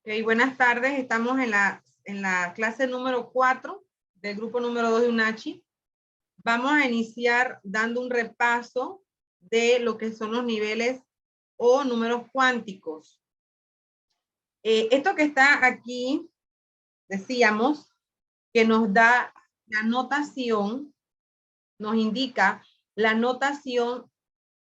Okay, buenas tardes, estamos en la clase número 4 del grupo número 2 de UNACHI. Vamos a iniciar dando un repaso de lo que son los niveles o números cuánticos. Esto que está aquí, decíamos, que nos da la notación, nos indica la notación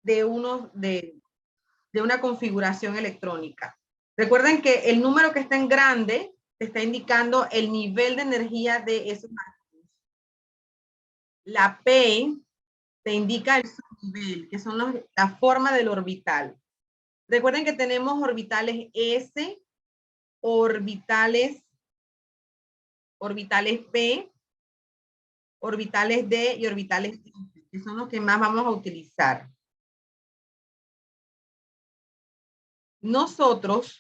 de una configuración electrónica. Recuerden que el número que está en grande te está indicando el nivel de energía de esos átomos. La P te indica el subnivel, que son la forma del orbital. Recuerden que tenemos orbitales S, orbitales P, orbitales D y orbitales F, que son los que más vamos a utilizar. Nosotros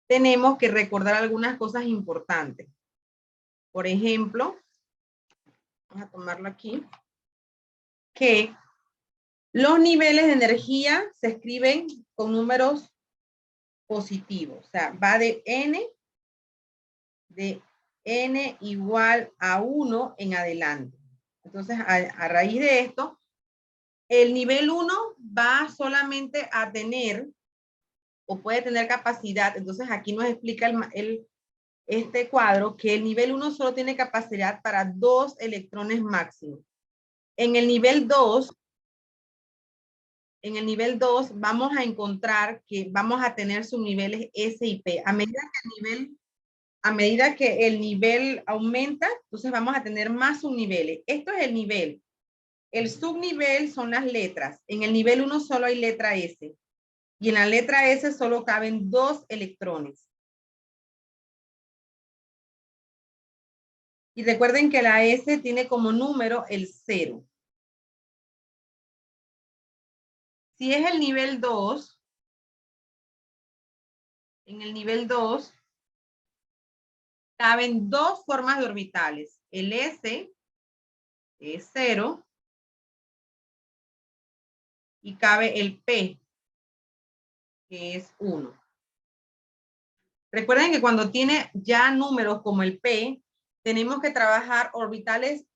tenemos que recordar algunas cosas importantes. Por ejemplo, vamos a tomarlo aquí, que los niveles de energía se escriben con números positivos. O sea, va de n igual a 1 en adelante. Entonces, a raíz de esto, el nivel 1 va solamente a tener o puede tener capacidad. Entonces, aquí nos explica este cuadro que el nivel 1 solo tiene capacidad para 2 electrones máximos. En el nivel 2 vamos a encontrar que vamos a tener subniveles S y P. A medida que el nivel aumenta, entonces vamos a tener más subniveles. Esto es el nivel. El subnivel son las letras. En el nivel 1 solo hay letra S. Y en la letra S solo caben 2 electrones. Y recuerden que la S tiene como número el 0. Si es el nivel 2, en el nivel 2 caben 2 formas de orbitales. El S es 0 y cabe el P, que es 1. Recuerden que cuando tiene ya números como el P, tenemos que trabajar orbitales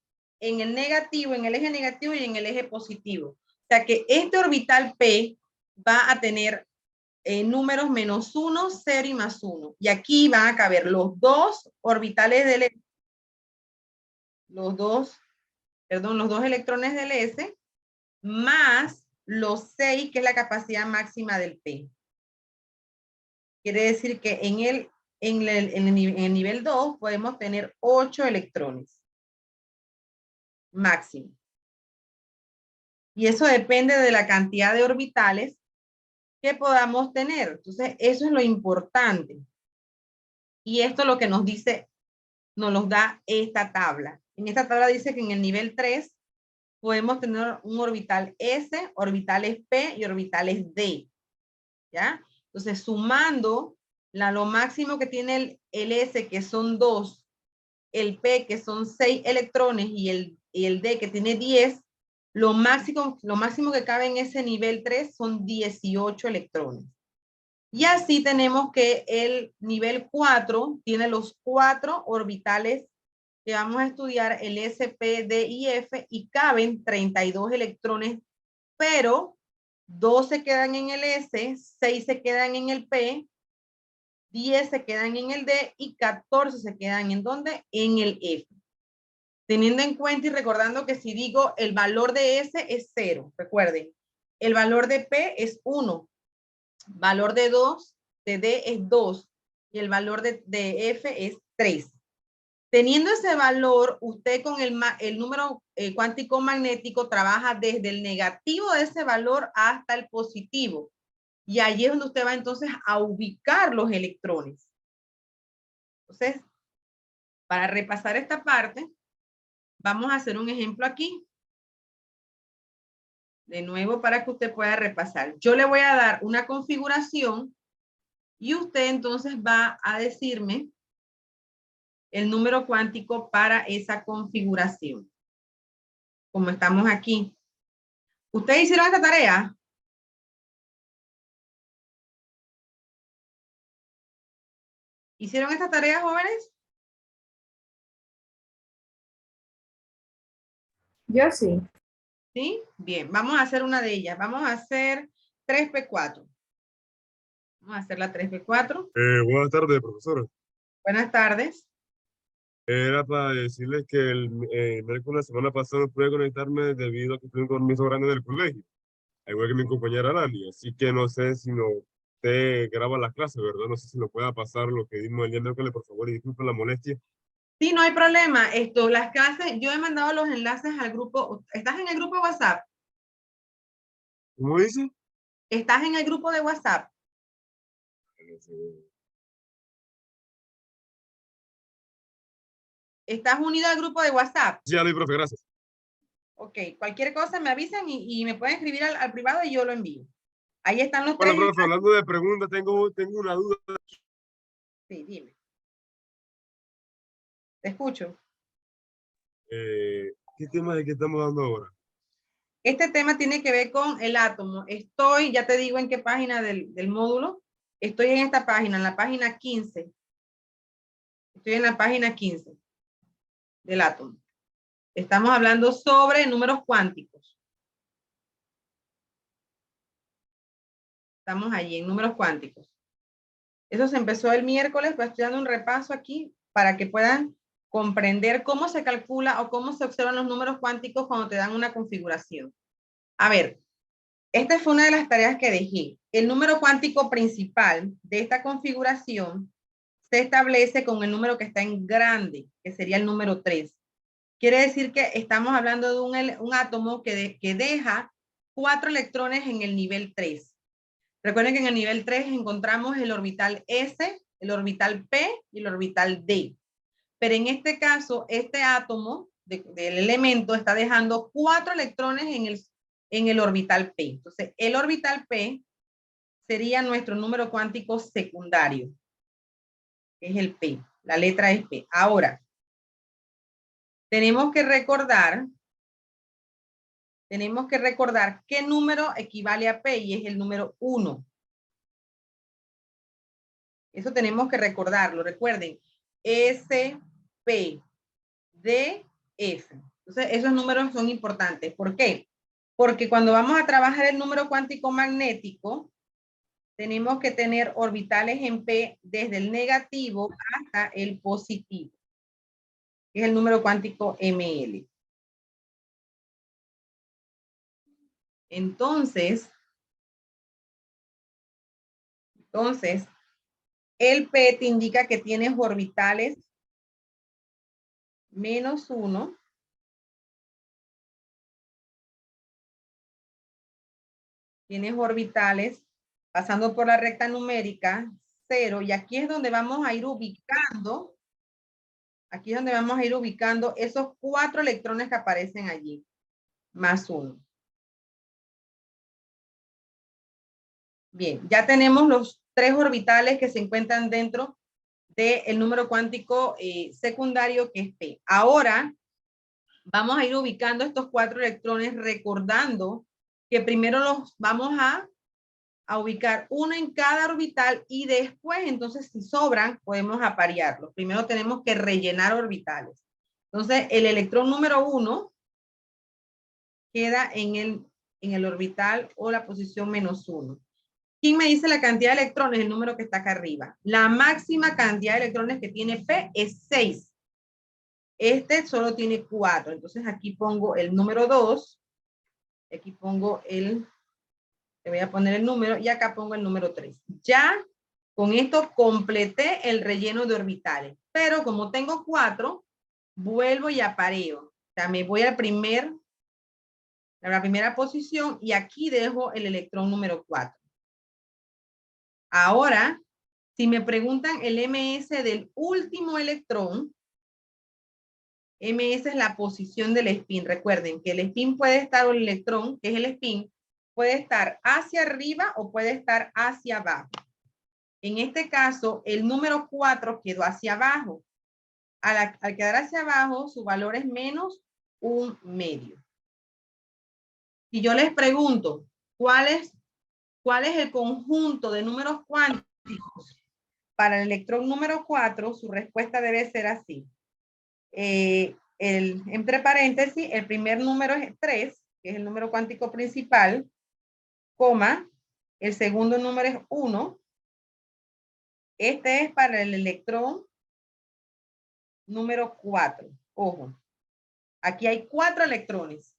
en el negativo, en el eje negativo y en el eje positivo. O sea que este orbital P va a tener números menos 1, 0 y más 1. Y aquí van a caber los dos orbitales los dos electrones del S más los 6, que es la capacidad máxima del P. Quiere decir que en el nivel 2 podemos tener 8 electrones máximo. Y eso depende de la cantidad de orbitales que podamos tener. Entonces, eso es lo importante. Y esto es lo que nos dice, nos los da esta tabla. En esta tabla dice que en el nivel 3 podemos tener un orbital S, orbitales P y orbitales D. ¿Ya? Entonces, sumando lo máximo que tiene el S, que son 2, el P, que son 6 electrones, y el D, que tiene 10, lo máximo que cabe en ese nivel 3 son 18 electrones. Y así tenemos que el nivel 4 tiene los 4 orbitales que vamos a estudiar, el S, P, D y F, y caben 32 electrones, pero 2 se quedan en el S, 6 se quedan en el P, 10 se quedan en el D y 14 se quedan ¿en dónde? En el F. Teniendo en cuenta y recordando que si digo el valor de S es 0, recuerden, el valor de P es 1, valor de D es 2 y el valor de F es 3. Teniendo ese valor, usted con el número cuántico magnético trabaja desde el negativo de ese valor hasta el positivo. Y allí es donde usted va entonces a ubicar los electrones. Entonces, para repasar esta parte, vamos a hacer un ejemplo aquí. De nuevo, para que usted pueda repasar. Yo le voy a dar una configuración y usted entonces va a decirme el número cuántico para esa configuración. Como estamos aquí. ¿Ustedes hicieron esta tarea? ¿Hicieron esta tarea, jóvenes? Yo sí. ¿Sí? Bien, vamos a hacer una de ellas. Vamos a hacer 3P4. Vamos a hacer la 3P4. Buenas tardes, profesora. Buenas tardes. Era para decirles que el miércoles la semana pasada no pude conectarme debido a que tuve un compromiso grande del colegio, al igual que mi compañera Lali. Así que no sé si no usted graba las clases, ¿verdad? No sé si lo pueda pasar lo que dimos el día miércoles, por favor, y disculpen la molestia. Sí, no hay problema. Las clases, yo he mandado los enlaces al grupo. ¿Estás en el grupo de WhatsApp? ¿Cómo dice? ¿Estás en el grupo de WhatsApp? ¿Estás unido al grupo de WhatsApp? Sí, ya lo vi, profe, gracias. Ok, cualquier cosa me avisan y me pueden escribir al privado y yo lo envío. Ahí están los Bueno, tres. profe, hablando de preguntas, tengo una duda. Sí, dime. Te escucho. ¿Qué tema de qué estamos dando ahora? Este tema tiene que ver con el átomo. Ya te digo en qué página del módulo. Estoy en esta página, en la página 15. Estoy en la página 15 del átomo. Estamos hablando sobre números cuánticos. Estamos allí en números cuánticos. Eso se empezó el miércoles, pues estoy dando un repaso aquí para que puedan comprender cómo se calcula o cómo se observan los números cuánticos cuando te dan una configuración. A ver, esta fue una de las tareas que dejé. El número cuántico principal de esta configuración se establece con el número que está en grande, que sería el número 3. Quiere decir que estamos hablando de un átomo que deja 4 electrones en el nivel 3. Recuerden que en el nivel 3 encontramos el orbital S, el orbital P y el orbital D. Pero en este caso, este átomo del elemento está dejando 4 electrones en el orbital P. Entonces, el orbital P sería nuestro número cuántico secundario, que es el P. La letra es P. Ahora, tenemos que recordar qué número equivale a P y es el número 1. Eso tenemos que recordarlo. Recuerden, S, P, D, F. Entonces, esos números son importantes. ¿Por qué? Porque cuando vamos a trabajar el número cuántico magnético, tenemos que tener orbitales en P desde el negativo hasta el positivo, que es el número cuántico ML. Entonces, el P te indica que tienes orbitales -1, tienes orbitales pasando por la recta numérica 0, y aquí es donde vamos a ir ubicando, esos 4 electrones que aparecen allí, +1. Bien, ya tenemos los 3 orbitales que se encuentran dentro del número cuántico secundario, que es P. Ahora vamos a ir ubicando estos 4 electrones, recordando que primero los vamos a ubicar uno en cada orbital y después, entonces, si sobran, podemos aparearlos. Primero tenemos que rellenar orbitales. Entonces, el electrón número 1 queda en el orbital o la posición -1. ¿Quién me dice la cantidad de electrones? El número que está acá arriba. La máxima cantidad de electrones que tiene P es 6. Este solo tiene 4. Entonces aquí pongo el número 2. Aquí pongo le voy a poner el número y acá pongo el número 3. Ya con esto completé el relleno de orbitales. Pero como tengo 4, vuelvo y apareo. O sea, me voy a la primera posición y aquí dejo el electrón número 4. Ahora, si me preguntan el MS del último electrón, MS es la posición del spin. Recuerden que el spin puede estar, o el electrón, que es el spin, puede estar hacia arriba o puede estar hacia abajo. En este caso, el número 4 quedó hacia abajo. Al quedar hacia abajo, su valor es -1/2. Si yo les pregunto, ¿cuál es el conjunto de números cuánticos para el electrón número 4, su respuesta debe ser así. Entre paréntesis, el primer número es 3, que es el número cuántico principal, coma, el segundo número es 1. Este es para el electrón número 4. Ojo, aquí hay 4 electrones.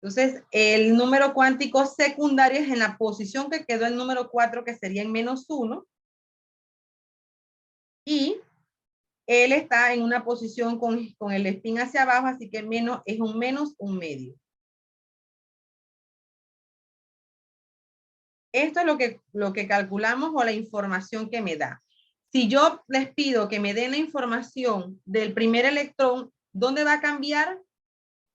Entonces, el número cuántico secundario es en la posición que quedó el número 4, que sería en -1. Y él está en una posición con el spin hacia abajo, así que menos es un menos un medio. Esto es lo que calculamos o la información que me da. Si yo les pido que me den la información del primer electrón, ¿dónde va a cambiar?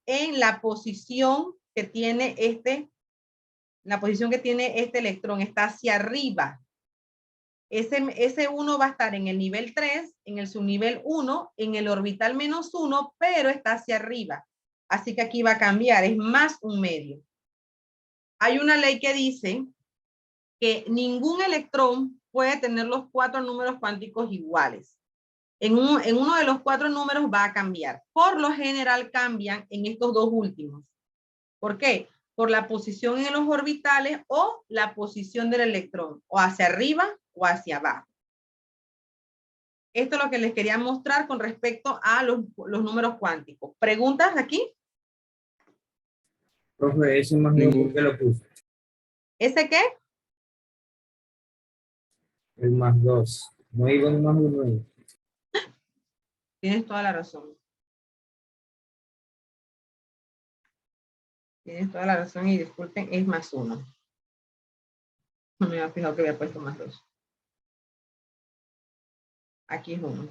En la posición que tiene este electrón, está hacia arriba. Ese 1 va a estar en el nivel 3, en el subnivel 1, en el orbital -1, pero está hacia arriba. Así que aquí va a cambiar, es más un medio. Hay una ley que dice que ningún electrón puede tener los 4 números cuánticos iguales. En uno de los 4 números va a cambiar. Por lo general cambian en estos dos últimos. ¿Por qué? Por la posición en los orbitales o la posición del electrón, o hacia arriba o hacia abajo. Esto es lo que les quería mostrar con respecto a los números cuánticos. ¿Preguntas aquí? Profe, ese más uno, ¿por qué lo puso? ¿Ese qué? El +2. No iba un +1 ahí. Tienes toda la razón. Tienes toda la razón y disculpen, es +1. No me había fijado que había puesto +2. Aquí es 1.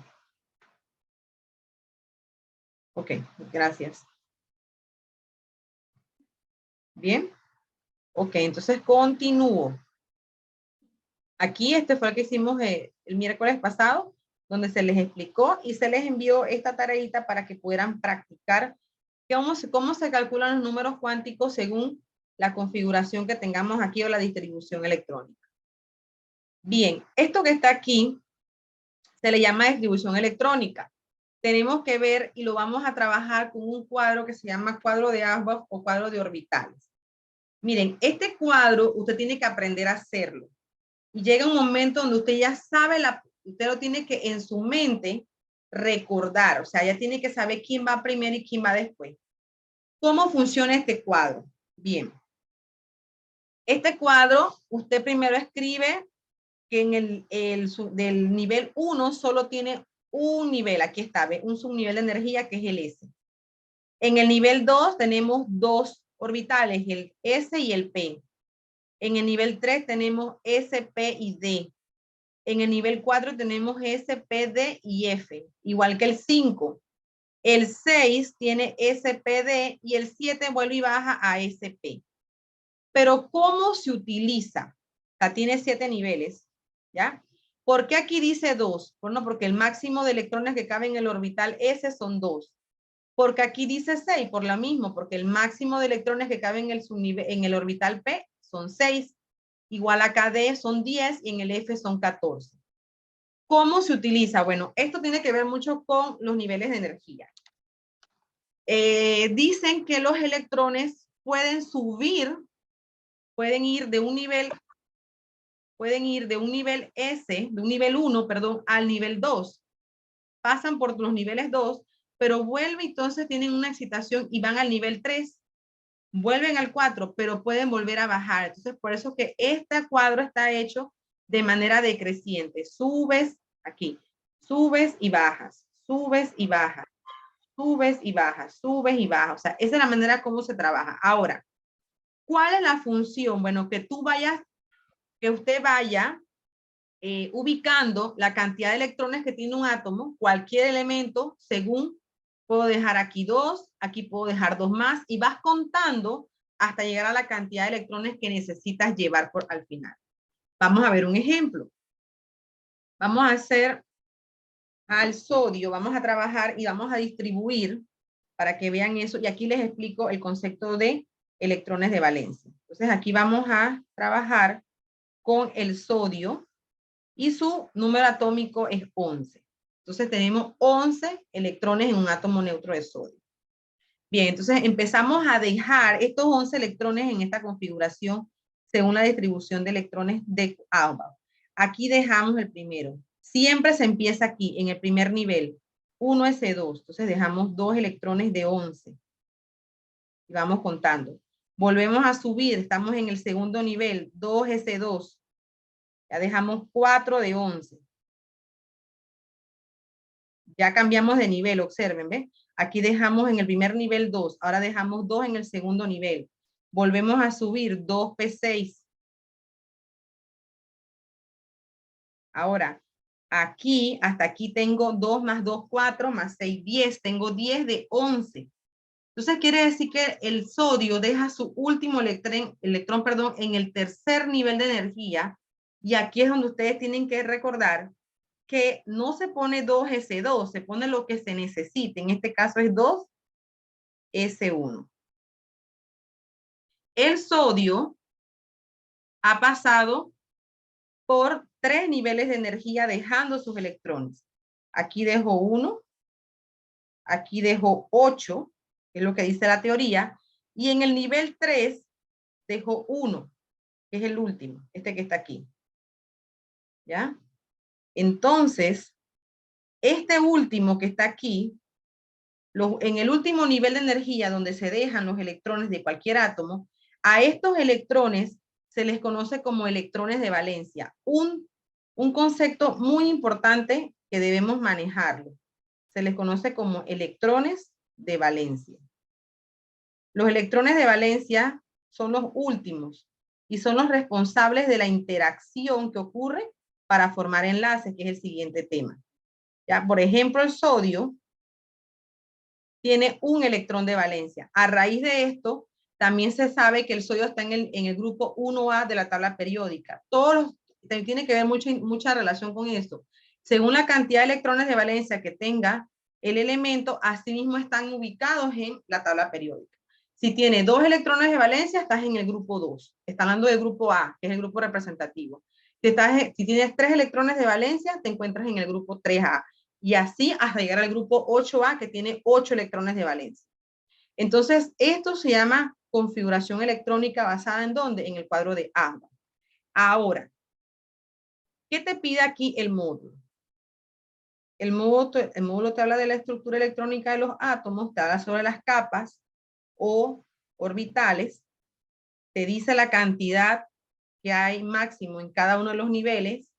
Ok, gracias. Bien. Ok, entonces continúo. Aquí este fue el que hicimos el miércoles pasado, donde se les explicó y se les envió esta tareita para que pudieran practicar cómo se calculan los números cuánticos según la configuración que tengamos aquí o la distribución electrónica. Bien, esto que está aquí se le llama distribución electrónica. Tenemos que ver y lo vamos a trabajar con un cuadro que se llama cuadro de Ashbaugh o cuadro de orbitales. Miren, este cuadro usted tiene que aprender a hacerlo. Y llega un momento donde usted ya sabe, usted lo tiene que en su mente recordar. O sea, ya tiene que saber quién va primero y quién va después. ¿Cómo funciona este cuadro? Bien. Este cuadro, usted primero escribe que en del nivel 1 solo tiene un nivel. Aquí está, ¿ve? Un subnivel de energía que es el S. En el nivel 2 tenemos 2 orbitales, el S y el P. En el nivel 3 tenemos S, P y D. En el nivel 4 tenemos S, P, D y F, igual que el 5. El 6 tiene S, P, D y el 7 vuelve y baja a S, P. Pero ¿cómo se utiliza? O sea, tiene 7 niveles, ¿ya? ¿Por qué aquí dice 2? Bueno, porque el máximo de electrones que caben en el orbital S son 2. Porque aquí dice 6, por lo mismo, porque el máximo de electrones que caben en el orbital P son 6. Igual acá D son 10 y en el F son 14. ¿Cómo se utiliza? Bueno, esto tiene que ver mucho con los niveles de energía. Dicen que los electrones pueden ir de un nivel S, de un nivel 1, perdón, al nivel 2. Pasan por los niveles 2, pero vuelven, entonces tienen una excitación y van al nivel 3. Vuelven al 4, pero pueden volver a bajar. Entonces, por eso que este cuadro está hecho de manera decreciente. Subes aquí, subes y bajas, subes y bajas, subes y bajas, subes y bajas. O sea, esa es la manera como se trabaja. Ahora, ¿cuál es la función? Bueno, que usted vaya ubicando la cantidad de electrones que tiene un átomo, cualquier elemento, según puedo dejar aquí 2, aquí puedo dejar 2 más, y vas contando hasta llegar a la cantidad de electrones que necesitas llevar al final. Vamos a ver un ejemplo. Vamos a hacer al sodio, vamos a trabajar y vamos a distribuir para que vean eso. Y aquí les explico el concepto de electrones de valencia. Entonces aquí vamos a trabajar con el sodio y su número atómico es 11. Entonces tenemos 11 electrones en un átomo neutro de sodio. Bien, entonces empezamos a dejar estos 11 electrones en esta configuración según la distribución de electrones de AUBA. Aquí dejamos el primero. Siempre se empieza aquí, en el primer nivel, 1s2. Entonces dejamos 2 electrones de 11. Y vamos contando. Volvemos a subir, estamos en el segundo nivel, 2s2. Ya dejamos 4 de 11. Ya cambiamos de nivel, observen, ¿ven? Aquí dejamos en el primer nivel 2, ahora dejamos 2 en el segundo nivel. Volvemos a subir 2p6. Ahora, aquí, hasta aquí tengo 2 más 2, 4, más 6, 10. Tengo 10 de 11. Entonces quiere decir que el sodio deja su último electrón, en el tercer nivel de energía. Y aquí es donde ustedes tienen que recordar que no se pone 2s2, se pone lo que se necesite. En este caso es 2s1. El sodio ha pasado por 3 niveles de energía dejando sus electrones. Aquí dejo 1, aquí dejo 8, que es lo que dice la teoría, y en el nivel 3 dejo 1, que es el último, este que está aquí. ¿Ya? Entonces, este último que está aquí, en el último nivel de energía donde se dejan los electrones de cualquier átomo, a estos electrones se les conoce como electrones de valencia. Un concepto muy importante que debemos manejarlo. Se les conoce como electrones de valencia. Los electrones de valencia son los últimos y son los responsables de la interacción que ocurre para formar enlaces, que es el siguiente tema. ¿Ya? Por ejemplo, el sodio tiene un electrón de valencia. A raíz de esto, también se sabe que el sodio está en el grupo 1A de la tabla periódica. Tiene que ver mucha relación con esto. Según la cantidad de electrones de valencia que tenga el elemento, asimismo están ubicados en la tabla periódica. Si tiene 2 electrones de valencia, estás en el grupo 2. Está hablando del grupo A, que es el grupo representativo. Si tienes 3 electrones de valencia, te encuentras en el grupo 3A. Y así hasta llegar al grupo 8A, que tiene 8 electrones de valencia. Entonces, esto se llama configuración electrónica basada en ¿dónde? En el cuadro de AMBA. Ahora, ¿qué te pide aquí el módulo? El módulo te habla de la estructura electrónica de los átomos, te habla sobre las capas o orbitales, te dice la cantidad que hay máximo en cada uno de los niveles,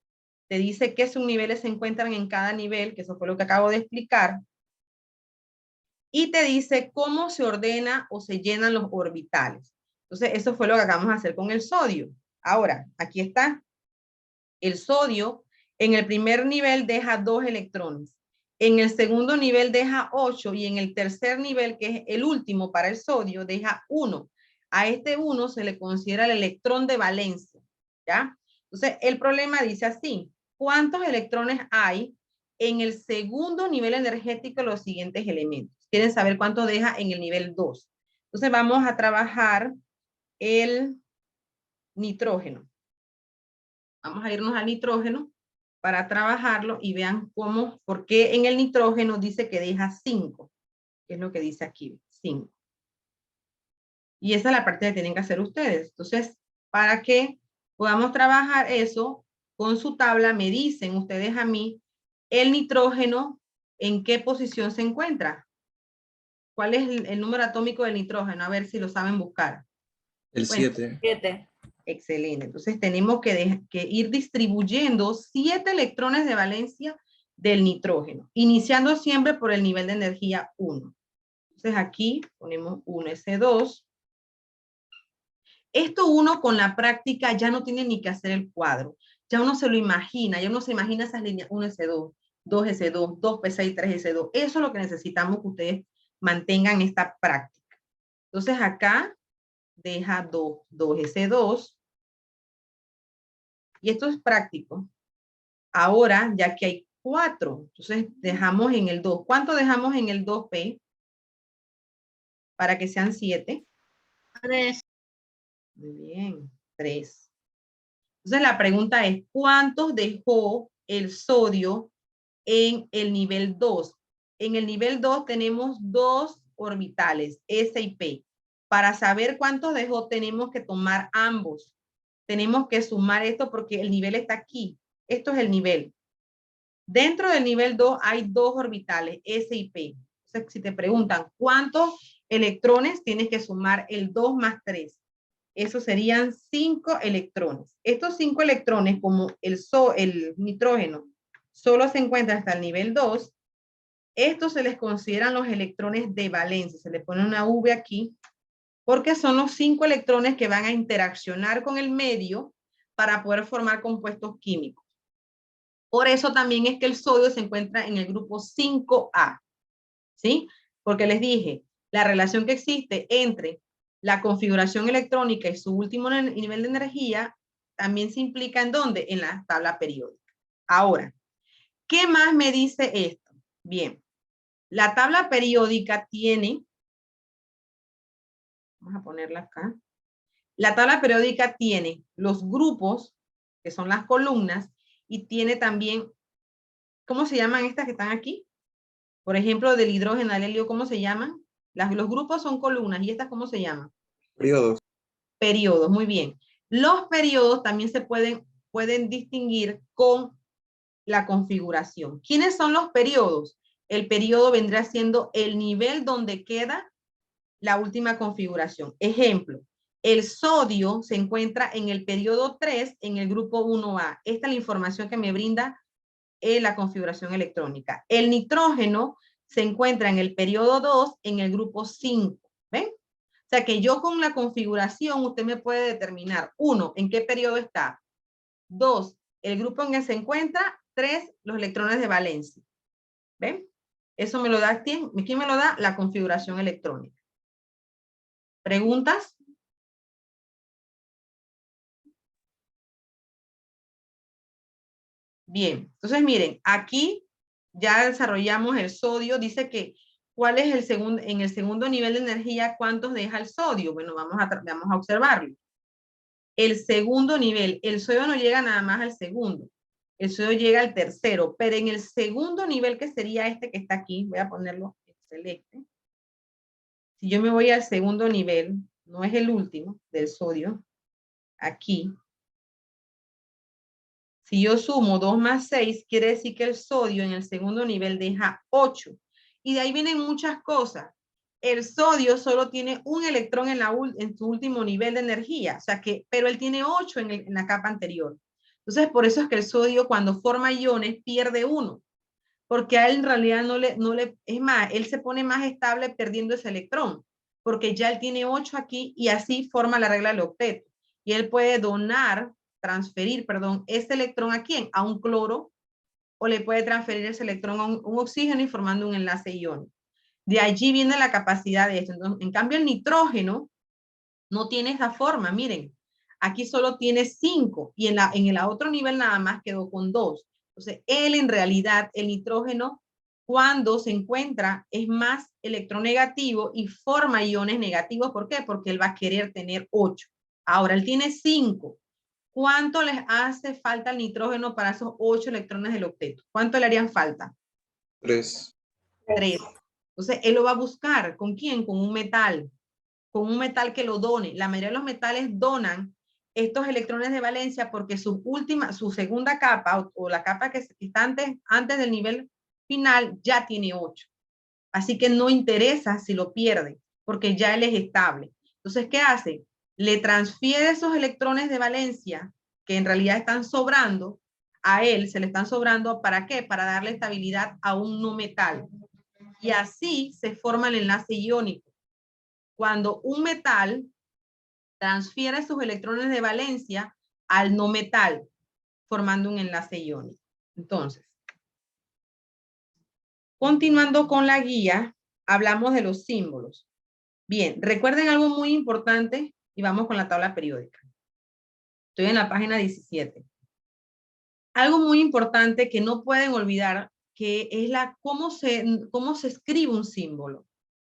te dice qué subniveles se encuentran en cada nivel, que eso fue lo que acabo de explicar, y te dice cómo se ordena o se llenan los orbitales. Entonces, eso fue lo que acabamos de hacer con el sodio. Ahora, aquí está. El sodio en el primer nivel deja 2 electrones. En el segundo nivel deja 8 y en el tercer nivel, que es el último para el sodio, deja 1. A este 1 se le considera el electrón de valencia. ¿Ya? Entonces, el problema dice así. ¿Cuántos electrones hay en el segundo nivel energético de los siguientes elementos? Quieren saber cuánto deja en el nivel 2. Entonces, vamos a trabajar el nitrógeno. Vamos a irnos al nitrógeno para trabajarlo y vean cómo, por qué en el nitrógeno dice que deja 5, que es lo que dice aquí, 5. Y esa es la parte que tienen que hacer ustedes. Entonces, para que podamos trabajar eso, con su tabla me dicen ustedes a mí, el nitrógeno, ¿en qué posición se encuentra? ¿Cuál es el número atómico del nitrógeno? A ver si lo saben buscar. El 7. 7. Excelente. Entonces tenemos que ir distribuyendo 7 electrones de valencia del nitrógeno, iniciando siempre por el nivel de energía 1. Entonces aquí ponemos 1s2. Esto uno con la práctica ya no tiene ni que hacer el cuadro. Ya uno se lo imagina, ya uno se imagina esas líneas 1s2, 2s2, 2p6, 3s2. Eso es lo que necesitamos que ustedes mantengan esta práctica. Entonces acá deja 2s2. Y esto es práctico. Ahora, ya que hay 4, entonces dejamos en el 2. ¿Cuánto dejamos en el 2p? Para que sean 7. 3. Muy bien, 3. Entonces la pregunta es, ¿cuántos dejó el sodio en el nivel 2? En el nivel 2 tenemos dos orbitales, S y P. Para saber cuántos dejó tenemos que tomar ambos. Tenemos que sumar esto porque el nivel está aquí. Esto es el nivel. Dentro del nivel 2 hay dos orbitales, S y P. Entonces, si te preguntan cuántos electrones, tienes que sumar el 2 más 3. Eso serían 5 electrones. Estos 5 electrones, como el nitrógeno solo se encuentra hasta el nivel 2, estos se les consideran los electrones de valencia. Se le pone una V aquí, porque son los 5 electrones que van a interaccionar con el medio para poder formar compuestos químicos. Por eso también es que el sodio se encuentra en el grupo 5A, ¿sí? Porque les dije, la relación que existe entre la configuración electrónica y su último nivel de energía también se implica ¿en dónde? En la tabla periódica. Ahora, ¿qué más me dice esto? Bien, la tabla periódica tiene, vamos a ponerla acá, la tabla periódica tiene los grupos, que son las columnas, y tiene también, ¿cómo se llaman estas que están aquí? Por ejemplo, del hidrógeno al helio, ¿cómo se llaman? Los grupos son columnas, ¿y estas cómo se llaman? Periodos. Periodos, muy bien. Los periodos también se pueden distinguir con la configuración. ¿Quiénes son los periodos? El periodo vendrá siendo el nivel donde queda la última configuración. Ejemplo, el sodio se encuentra en el periodo 3 en el grupo 1A. Esta es la información que me brinda la configuración electrónica. El nitrógeno se encuentra en el periodo 2 en el grupo 5. ¿Ven? O sea que yo con la configuración usted me puede determinar, 1, en qué periodo está. 2, el grupo en que se encuentra. 3, los electrones de valencia. ¿Ven? Eso me lo da, ¿quién me lo da? La configuración electrónica. ¿Preguntas? Bien, entonces miren, aquí ya desarrollamos el sodio, dice que ¿cuál es el segundo, en el segundo nivel de energía, cuántos deja el sodio? Bueno, vamos a observarlo. El segundo nivel, el sodio no llega nada más al segundo, el sodio llega al tercero, pero en el segundo nivel, que sería este que está aquí, voy a ponerlo en celeste. Si yo me voy al segundo nivel, no es el último del sodio, aquí. Si yo sumo 2 más 6, quiere decir que el sodio en el segundo nivel deja 8. Y de ahí vienen muchas cosas. El sodio solo tiene un electrón en su último nivel de energía, o sea que, pero él tiene 8 en la capa anterior. Entonces, por eso es que el sodio cuando forma iones pierde 1, porque a él en realidad es más, él se pone más estable perdiendo ese electrón, porque ya él tiene 8 aquí y así forma la regla del octeto. Y él puede transferir, ese electrón ¿a quién? A un cloro, o le puede transferir ese electrón a un oxígeno y formando un enlace iónico. De allí viene la capacidad de esto. Entonces, en cambio, el nitrógeno no tiene esa forma, miren. Aquí solo tiene 5 y en el otro nivel nada más quedó con 2. Entonces, él en realidad, el nitrógeno, cuando se encuentra, es más electronegativo y forma iones negativos. ¿Por qué? Porque él va a querer tener 8. Ahora, él tiene 5. ¿Cuánto les hace falta el nitrógeno para esos 8 electrones del octeto? ¿Cuánto le harían falta? 3. 3. Entonces, él lo va a buscar. ¿Con quién? Con un metal. Con un metal que lo done. La mayoría de los metales donan estos electrones de valencia porque su segunda capa o la capa que está antes del nivel final ya tiene 8. Así que no interesa si lo pierde porque ya él es estable. Entonces, ¿qué hace? Le transfiere esos electrones de valencia que en realidad están sobrando a él, se le están sobrando, ¿para qué? Para darle estabilidad a un no metal. Y así se forma el enlace iónico. Cuando un metal transfiere sus electrones de valencia al no metal, formando un enlace iónico. Entonces, continuando con la guía, hablamos de los símbolos. Bien, recuerden algo muy importante y vamos con la tabla periódica. Estoy en la página 17. Algo muy importante que no pueden olvidar, que es cómo se escribe un símbolo.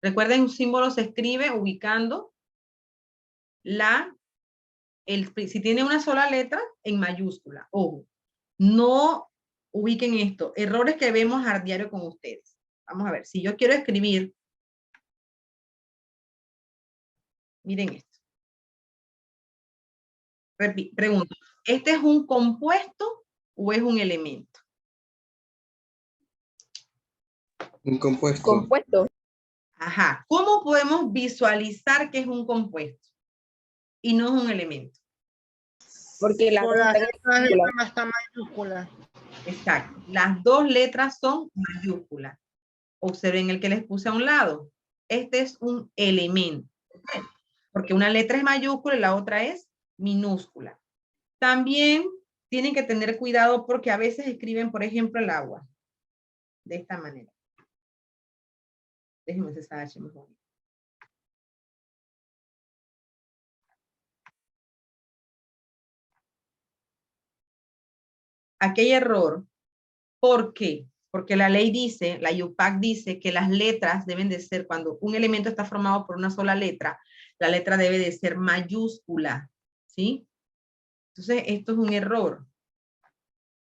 Recuerden, un símbolo se escribe ubicando si tiene una sola letra, en mayúscula. Ojo, no ubiquen esto. Errores que vemos a diario con ustedes. Vamos a ver, si yo quiero escribir, miren esto. Pregunto, ¿este es un compuesto o es un elemento? Un compuesto. Compuesto. Ajá. ¿Cómo podemos visualizar que es un compuesto y no es un elemento? Porque las Por dos las están en letras de mayúsculas. la está mayúscula. Exacto. Las dos letras son mayúsculas. Observen el que les puse a un lado. Este es un elemento. ¿Okay? Porque una letra es mayúscula y la otra es minúscula. También tienen que tener cuidado porque a veces escriben, por ejemplo, el agua. De esta manera. Déjenme esa H mejor. Aquí hay error. ¿Por qué? Porque la ley dice, la UPAC dice que las letras deben de ser, cuando un elemento está formado por una sola letra, la letra debe de ser mayúscula, ¿sí? Entonces, esto es un error.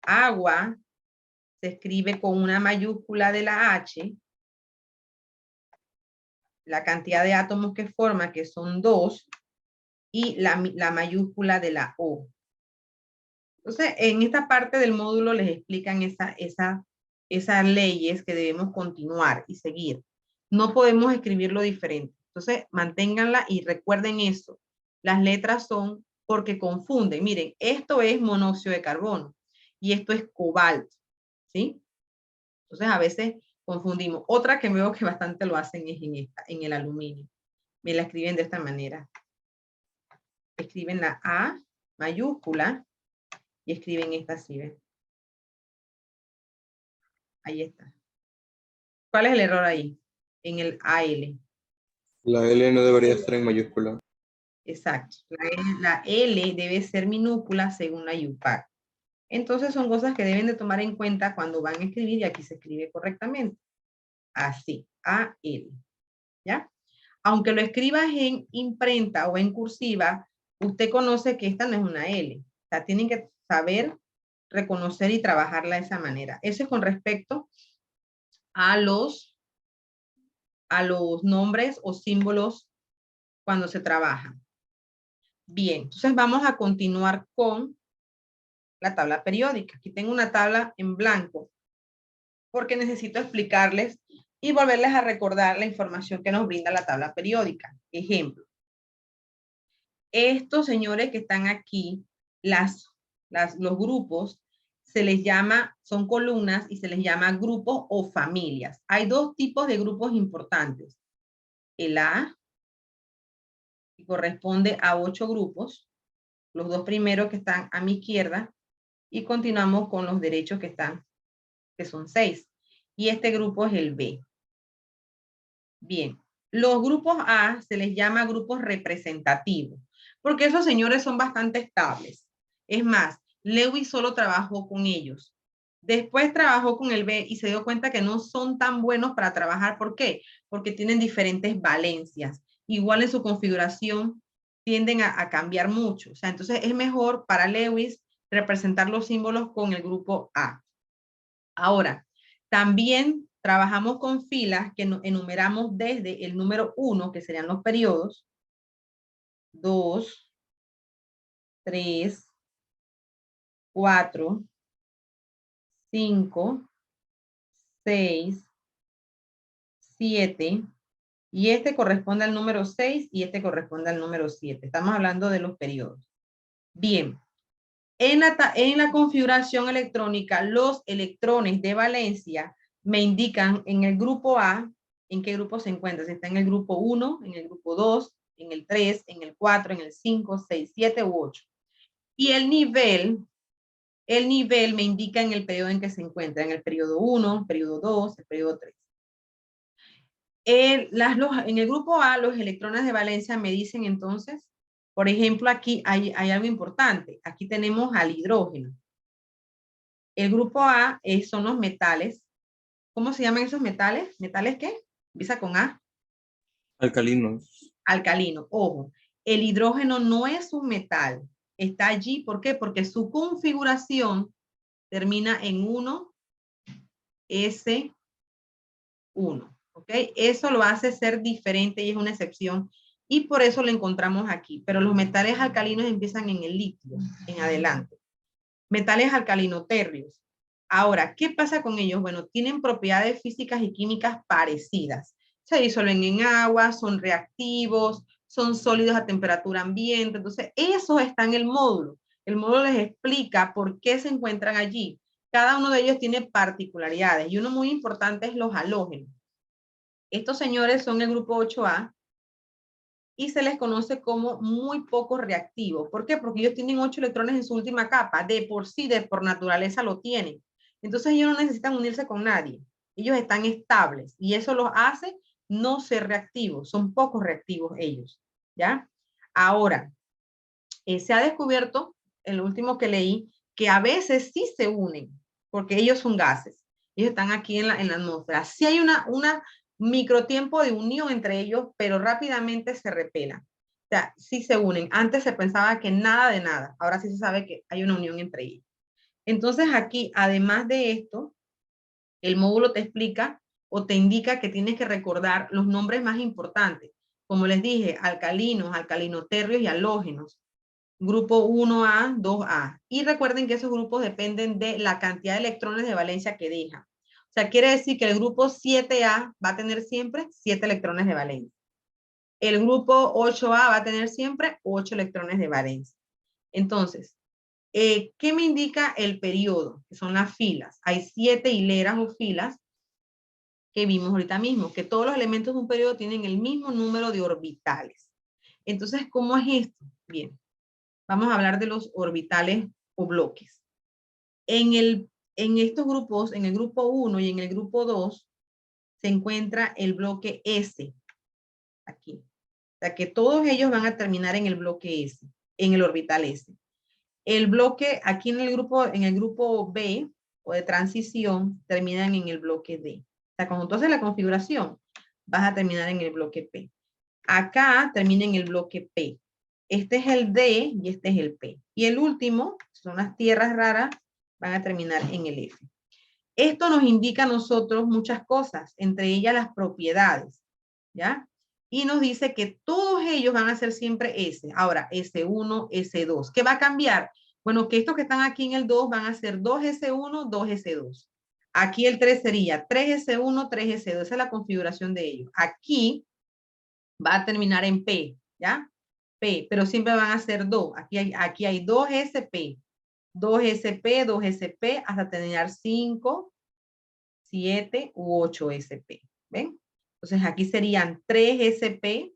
Agua se escribe con una mayúscula de la H, la cantidad de átomos que forma, que son 2, y la mayúscula de la O. Entonces, en esta parte del módulo les explican esas leyes que debemos continuar y seguir. No podemos escribirlo diferente. Entonces, manténganla y recuerden eso. Las letras son porque confunden. Miren, esto es monóxido de carbono y esto es cobalto, ¿sí? Entonces, a veces confundimos. Otra que veo que bastante lo hacen es en el aluminio. Me la escriben de esta manera. Escriben la A mayúscula y escriben esta así, ¿ven? Ahí está. ¿Cuál es el error ahí? En el AL. La L no debería estar en mayúscula. Exacto. La L debe ser minúscula según la UPAC. Entonces son cosas que deben de tomar en cuenta cuando van a escribir y aquí se escribe correctamente. Así, AL. ¿Ya? Aunque lo escribas en imprenta o en cursiva, usted conoce que esta no es una L. O sea, tienen que saber reconocer y trabajarla de esa manera. Eso es con respecto a los nombres o símbolos cuando se trabaja. Bien, entonces vamos a continuar con la tabla periódica. Aquí tengo una tabla en blanco porque necesito explicarles y volverles a recordar la información que nos brinda la tabla periódica. Ejemplo. Estos señores que están aquí, los grupos, se les llama, son columnas y se les llama grupos o familias. Hay dos tipos de grupos importantes. El A, que corresponde a 8 grupos, los dos primeros que están a mi izquierda, y continuamos con los derechos que son 6. Y este grupo es el B. Bien, los grupos A se les llama grupos representativos, porque esos señores son bastante estables. Es más, Lewis solo trabajó con ellos. Después trabajó con el B y se dio cuenta que no son tan buenos para trabajar. ¿Por qué? Porque tienen diferentes valencias. Igual en su configuración tienden a cambiar mucho. O sea, entonces es mejor para Lewis representar los símbolos con el grupo A. Ahora, también trabajamos con filas que enumeramos desde el número 1, que serían los periodos, 2, 3, 4, 5, 6, 7, y este corresponde al número 6 y este corresponde al número 7. Estamos hablando de los periodos. Bien, en la configuración electrónica, los electrones de valencia me indican en el grupo A, en qué grupo se encuentra. Si está en el grupo 1, en el grupo 2, en el 3, en el 4, en el 5, 6, 7 u 8. Y el nivel me indica en el periodo en que se encuentra, en el periodo 1, periodo 2, el periodo 3. En el grupo A, los electrones de valencia me dicen entonces, por ejemplo, aquí hay algo importante. Aquí tenemos al hidrógeno. El grupo A son los metales. ¿Cómo se llaman esos metales? ¿Metales qué? Empieza con A. Alcalinos. Alcalino. Ojo, el hidrógeno no es un metal. está allí. ¿Por qué? Porque su configuración termina en 1S1. ¿Ok? Eso lo hace ser diferente y es una excepción. Y por eso lo encontramos aquí. Pero los metales alcalinos empiezan en el litio, en adelante. Metales alcalinotérreos. Ahora, ¿qué pasa con ellos? Bueno, tienen propiedades físicas y químicas parecidas. Se disuelven en agua, son reactivos, son sólidos a temperatura ambiente. Entonces, eso está en el módulo. El módulo les explica por qué se encuentran allí. Cada uno de ellos tiene particularidades y uno muy importante es los halógenos. Estos señores son el grupo 8A y se les conoce como muy poco reactivos. ¿Por qué? Porque ellos tienen 8 electrones en su última capa. De por sí, de por naturaleza lo tienen. Entonces ellos no necesitan unirse con nadie. Ellos están estables y eso los hace no ser reactivos. Son poco reactivos ellos. ¿Ya? Ahora, se ha descubierto, en lo último que leí, que a veces sí se unen, porque ellos son gases. Ellos están aquí en la atmósfera. Sí hay una microtiempo de unión entre ellos, pero rápidamente se repelan. O sea, sí se unen. Antes se pensaba que nada de nada. Ahora sí se sabe que hay una unión entre ellos. Entonces aquí, además de esto, el módulo te explica o te indica que tienes que recordar los nombres más importantes. Como les dije, alcalinos, alcalinotérreos y halógenos. Grupo 1A, 2A. Y recuerden que esos grupos dependen de la cantidad de electrones de valencia que deja. O sea, quiere decir que el grupo 7A va a tener siempre 7 electrones de valencia. El grupo 8A va a tener siempre 8 electrones de valencia. Entonces, ¿qué me indica el periodo? Que son las filas. Hay 7 hileras o filas que vimos ahorita mismo, que todos los elementos de un periodo tienen el mismo número de orbitales. Entonces, ¿cómo es esto? Bien, vamos a hablar de los orbitales o bloques. En estos grupos, en el grupo 1 y en el grupo 2, se encuentra el bloque S, aquí. O sea que todos ellos van a terminar en el bloque S, en el orbital S. El bloque, aquí en el grupo B, o de transición, terminan en el bloque D. O sea, cuando tú haces la configuración, vas a terminar en el bloque P. Acá termina en el bloque P. Este es el D y este es el P. Y el último, son las tierras raras, van a terminar en el F. Esto nos indica a nosotros muchas cosas, entre ellas las propiedades, ¿ya? Y nos dice que todos ellos van a ser siempre S. Ahora, S1, S2. ¿Qué va a cambiar? Bueno, que estos que están aquí en el 2 van a ser 2S1, 2S2. Aquí el 3 sería 3S1, 3S2. Esa es la configuración de ellos. Aquí va a terminar en P, ¿ya? P, pero siempre van a ser 2. Aquí hay 2SP, 2SP, 2SP, hasta terminar 5, 7 u 8SP. ¿Ven? Entonces aquí serían 3SP,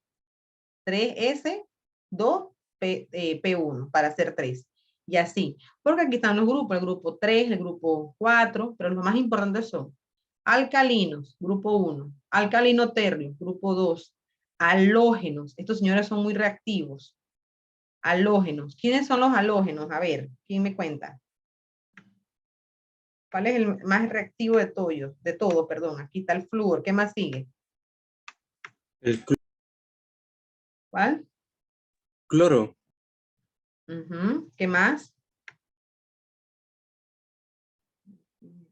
3S, 2, P1 para hacer 3. Y así. Porque aquí están los grupos, el grupo 3, el grupo 4, pero los más importantes son alcalinos, grupo 1, alcalinotérreo, grupo 2, halógenos. Estos señores son muy reactivos. Halógenos. ¿Quiénes son los halógenos? A ver, ¿quién me cuenta? ¿Cuál es el más reactivo de todos? De todo, perdón. Aquí está el flúor. ¿Qué más sigue? El ¿Cuál? cloro. ¿Qué más?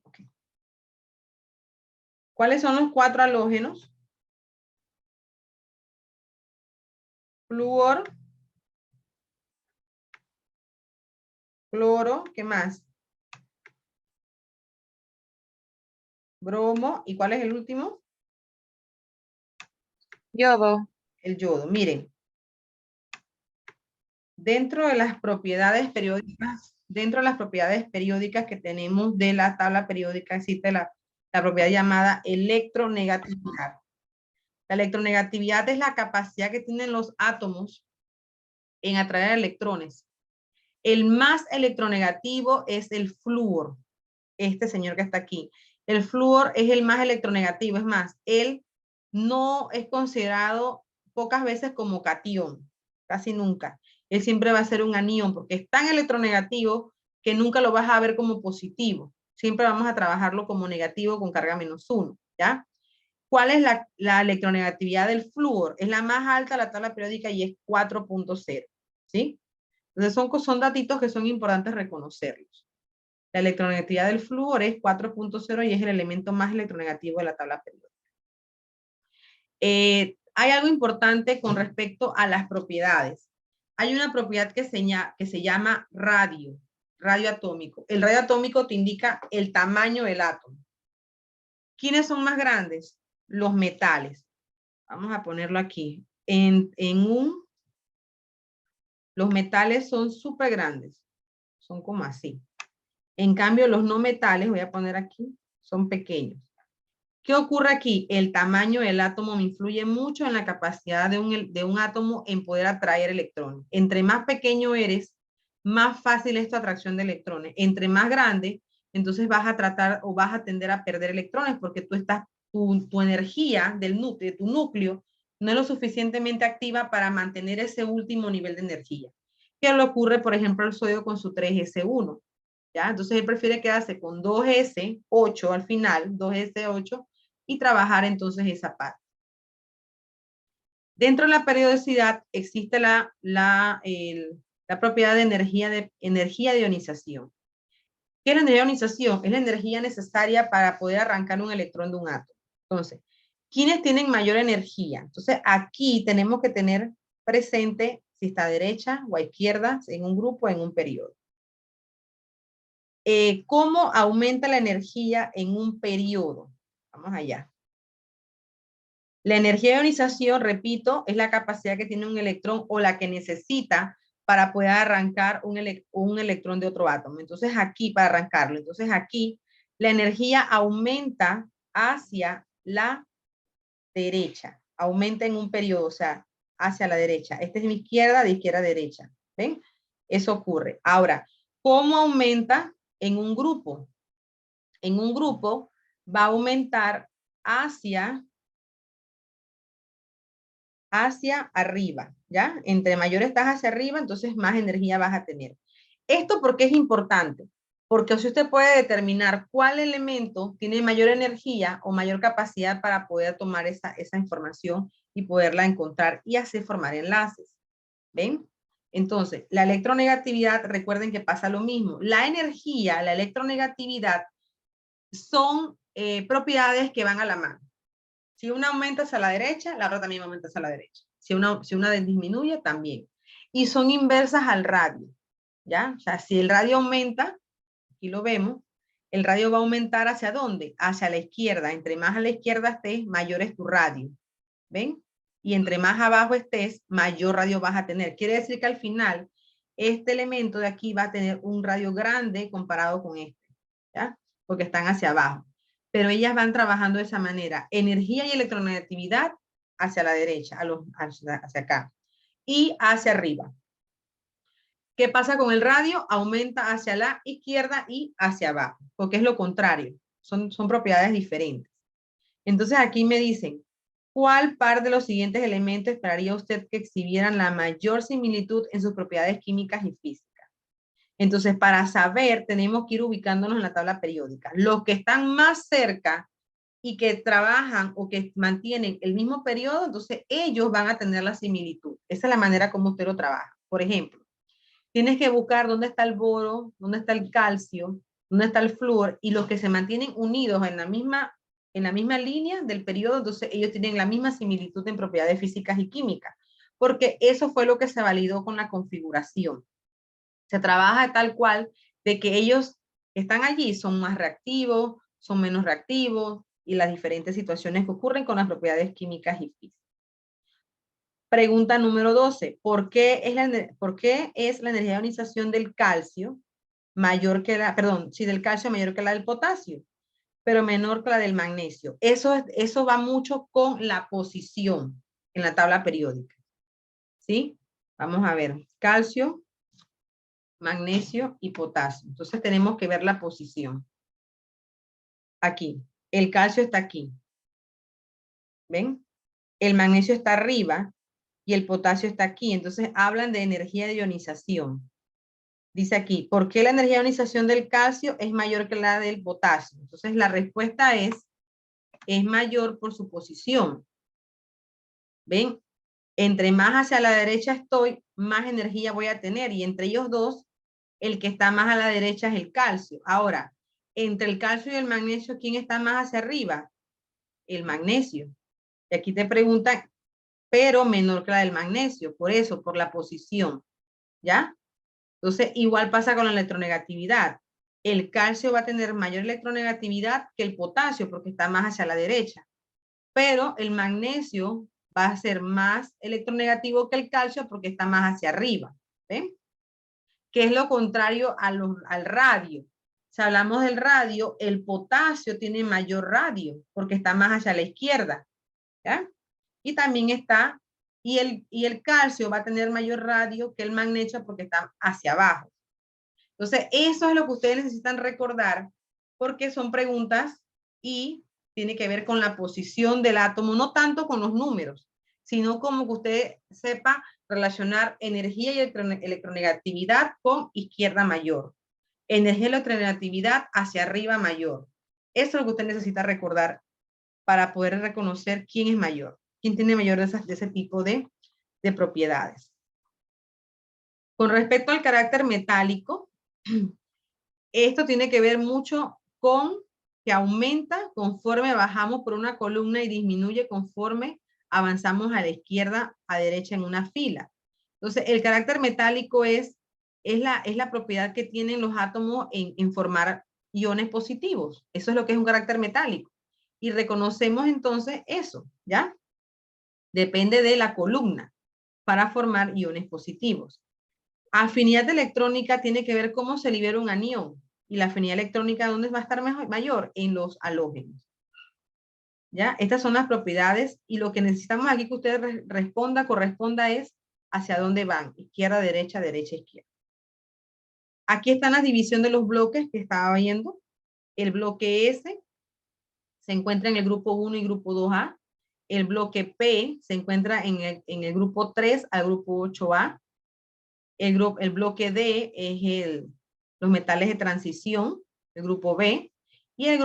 Okay. ¿Cuáles son los 4 halógenos? Flúor, cloro, ¿qué más? Bromo, ¿y cuál es el último? Yodo. El yodo. Miren, dentro de las propiedades periódicas que tenemos de la tabla periódica existe la propiedad llamada electronegatividad. La electronegatividad es la capacidad que tienen los átomos en atraer electrones. El más electronegativo es el flúor, este señor que está aquí. El flúor es el más electronegativo, es más, él no es considerado pocas veces como catión, casi nunca. Él siempre va a ser un anión porque es tan electronegativo que nunca lo vas a ver como positivo. Siempre vamos a trabajarlo como negativo con carga -1, ¿ya? ¿Cuál es la electronegatividad del flúor? Es la más alta de la tabla periódica y es 4.0, ¿sí? Entonces son datitos que son importantes reconocerlos. La electronegatividad del flúor es 4.0 y es el elemento más electronegativo de la tabla periódica. Hay algo importante con respecto a las propiedades. Hay una propiedad que se llama radio atómico. El radio atómico te indica el tamaño del átomo. ¿Quiénes son más grandes? Los metales. Vamos a ponerlo aquí. Los metales son súper grandes. Son como así. En cambio, los no metales, voy a poner aquí, son pequeños. ¿Qué ocurre aquí? El tamaño del átomo me influye mucho en la capacidad de un átomo en poder atraer electrones. Entre más pequeño eres, más fácil es tu atracción de electrones. Entre más grande, entonces vas a tratar o vas a tender a perder electrones porque tu energía de tu núcleo no es lo suficientemente activa para mantener ese último nivel de energía. ¿Qué le ocurre, por ejemplo, al sodio con su 3s1? ¿Ya? Entonces él prefiere quedarse con 2s8 al final, 2s8, y trabajar entonces esa parte. Dentro de la periodicidad existe la propiedad de energía de ionización. ¿Qué es la energía de ionización? Es la energía necesaria para poder arrancar un electrón de un átomo. Entonces, ¿quiénes tienen mayor energía? Entonces, aquí tenemos que tener presente si está a derecha o a izquierda, en un grupo o en un periodo. ¿Cómo aumenta la energía en un periodo? Vamos allá. La energía de ionización, repito, es la capacidad que tiene un electrón o la que necesita para poder arrancar un electrón de otro átomo. Entonces aquí, para arrancarlo, entonces aquí la energía aumenta hacia la derecha, aumenta en un periodo, o sea, hacia la derecha. Esta es mi izquierda, de izquierda a derecha. ¿Ven? Eso ocurre. Ahora, ¿cómo aumenta en un grupo? En un grupo va a aumentar hacia arriba, ¿ya? Entre mayor estás hacia arriba, entonces más energía vas a tener. ¿Esto por qué es importante? Porque así usted puede determinar cuál elemento tiene mayor energía o mayor capacidad para poder tomar esa información y poderla encontrar y así formar enlaces. ¿Ven? Entonces, la electronegatividad, recuerden que pasa lo mismo. La energía, la electronegatividad son propiedades que van a la mano. Si una aumenta hacia la derecha, la otra también aumenta hacia la derecha. Si una disminuye, también. Y son inversas al radio, ¿ya? O sea, si el radio aumenta, aquí lo vemos, el radio va a aumentar ¿hacia dónde? Hacia la izquierda. Entre más a la izquierda estés, mayor es tu radio. ¿Ven? Y entre más abajo estés, mayor radio vas a tener. Quiere decir que al final, este elemento de aquí va a tener un radio grande comparado con este, ¿ya? Porque están hacia abajo. Pero ellas van trabajando de esa manera. Energía y electronegatividad hacia la derecha, hacia acá. Y hacia arriba. ¿Qué pasa con el radio? Aumenta hacia la izquierda y hacia abajo, porque es lo contrario. Son propiedades diferentes. Entonces aquí me dicen, ¿cuál par de los siguientes elementos esperaría usted que exhibieran la mayor similitud en sus propiedades químicas y físicas? Entonces, para saber, tenemos que ir ubicándonos en la tabla periódica. Los que están más cerca y que trabajan o que mantienen el mismo periodo, entonces ellos van a tener la similitud. Esa es la manera como usted lo trabaja. Por ejemplo, tienes que buscar dónde está el boro, dónde está el calcio, dónde está el flúor, y los que se mantienen unidos en la misma línea del periodo, entonces ellos tienen la misma similitud en propiedades físicas y químicas, porque eso fue lo que se validó con la configuración. Se trabaja tal cual de que ellos que están allí son más reactivos, son menos reactivos, y las diferentes situaciones que ocurren con las propiedades químicas y físicas. Pregunta número 12. ¿Por qué es la energía de ionización del calcio mayor que del calcio mayor que la del potasio, pero menor que la del magnesio? Eso va mucho con la posición en la tabla periódica. ¿Sí? Vamos a ver. Calcio, magnesio y potasio. Entonces tenemos que ver la posición. Aquí. El calcio está aquí. ¿Ven? El magnesio está arriba y el potasio está aquí. Entonces hablan de energía de ionización. Dice aquí, ¿por qué la energía de ionización del calcio es mayor que la del potasio? Entonces la respuesta es mayor por su posición. ¿Ven? Entre más hacia la derecha estoy, más energía voy a tener. Y entre ellos dos, el que está más a la derecha es el calcio. Ahora, entre el calcio y el magnesio, ¿quién está más hacia arriba? El magnesio. Y aquí te preguntan, pero menor que la del magnesio. Por eso, por la posición. ¿Ya? Entonces, igual pasa con la electronegatividad. El calcio va a tener mayor electronegatividad que el potasio porque está más hacia la derecha. Pero el magnesio va a ser más electronegativo que el calcio porque está más hacia arriba. ¿Ven? Que es lo contrario al radio. Si hablamos del radio, el potasio tiene mayor radio porque está más hacia la izquierda. ¿Ya? Y también está, y el calcio va a tener mayor radio que el magnesio porque está hacia abajo. Entonces, eso es lo que ustedes necesitan recordar porque son preguntas y tiene que ver con la posición del átomo, no tanto con los números, sino como que usted sepa relacionar energía y electronegatividad con izquierda mayor. Energía y electronegatividad hacia arriba mayor. Eso es lo que usted necesita recordar para poder reconocer quién es mayor, quién tiene mayor de ese tipo de propiedades. Con respecto al carácter metálico, esto tiene que ver mucho con que aumenta conforme bajamos por una columna y disminuye conforme avanzamos a la izquierda, a derecha en una fila. Entonces, el carácter metálico es la propiedad que tienen los átomos en formar iones positivos. Eso es lo que es un carácter metálico. Y reconocemos entonces eso, ¿ya? Depende de la columna para formar iones positivos. Afinidad electrónica tiene que ver cómo se libera un anión. Y la afinidad electrónica, ¿dónde va a estar mayor? En los halógenos. ¿Ya? Estas son las propiedades y lo que necesitamos aquí que usted corresponda es hacia dónde van. Izquierda, derecha, derecha, izquierda. Aquí está la división de los bloques que estaba viendo. El bloque S se encuentra en el grupo 1 y grupo 2A. El bloque P se encuentra en el grupo 3 al grupo 8A. El bloque D es los metales de transición, el grupo B, y el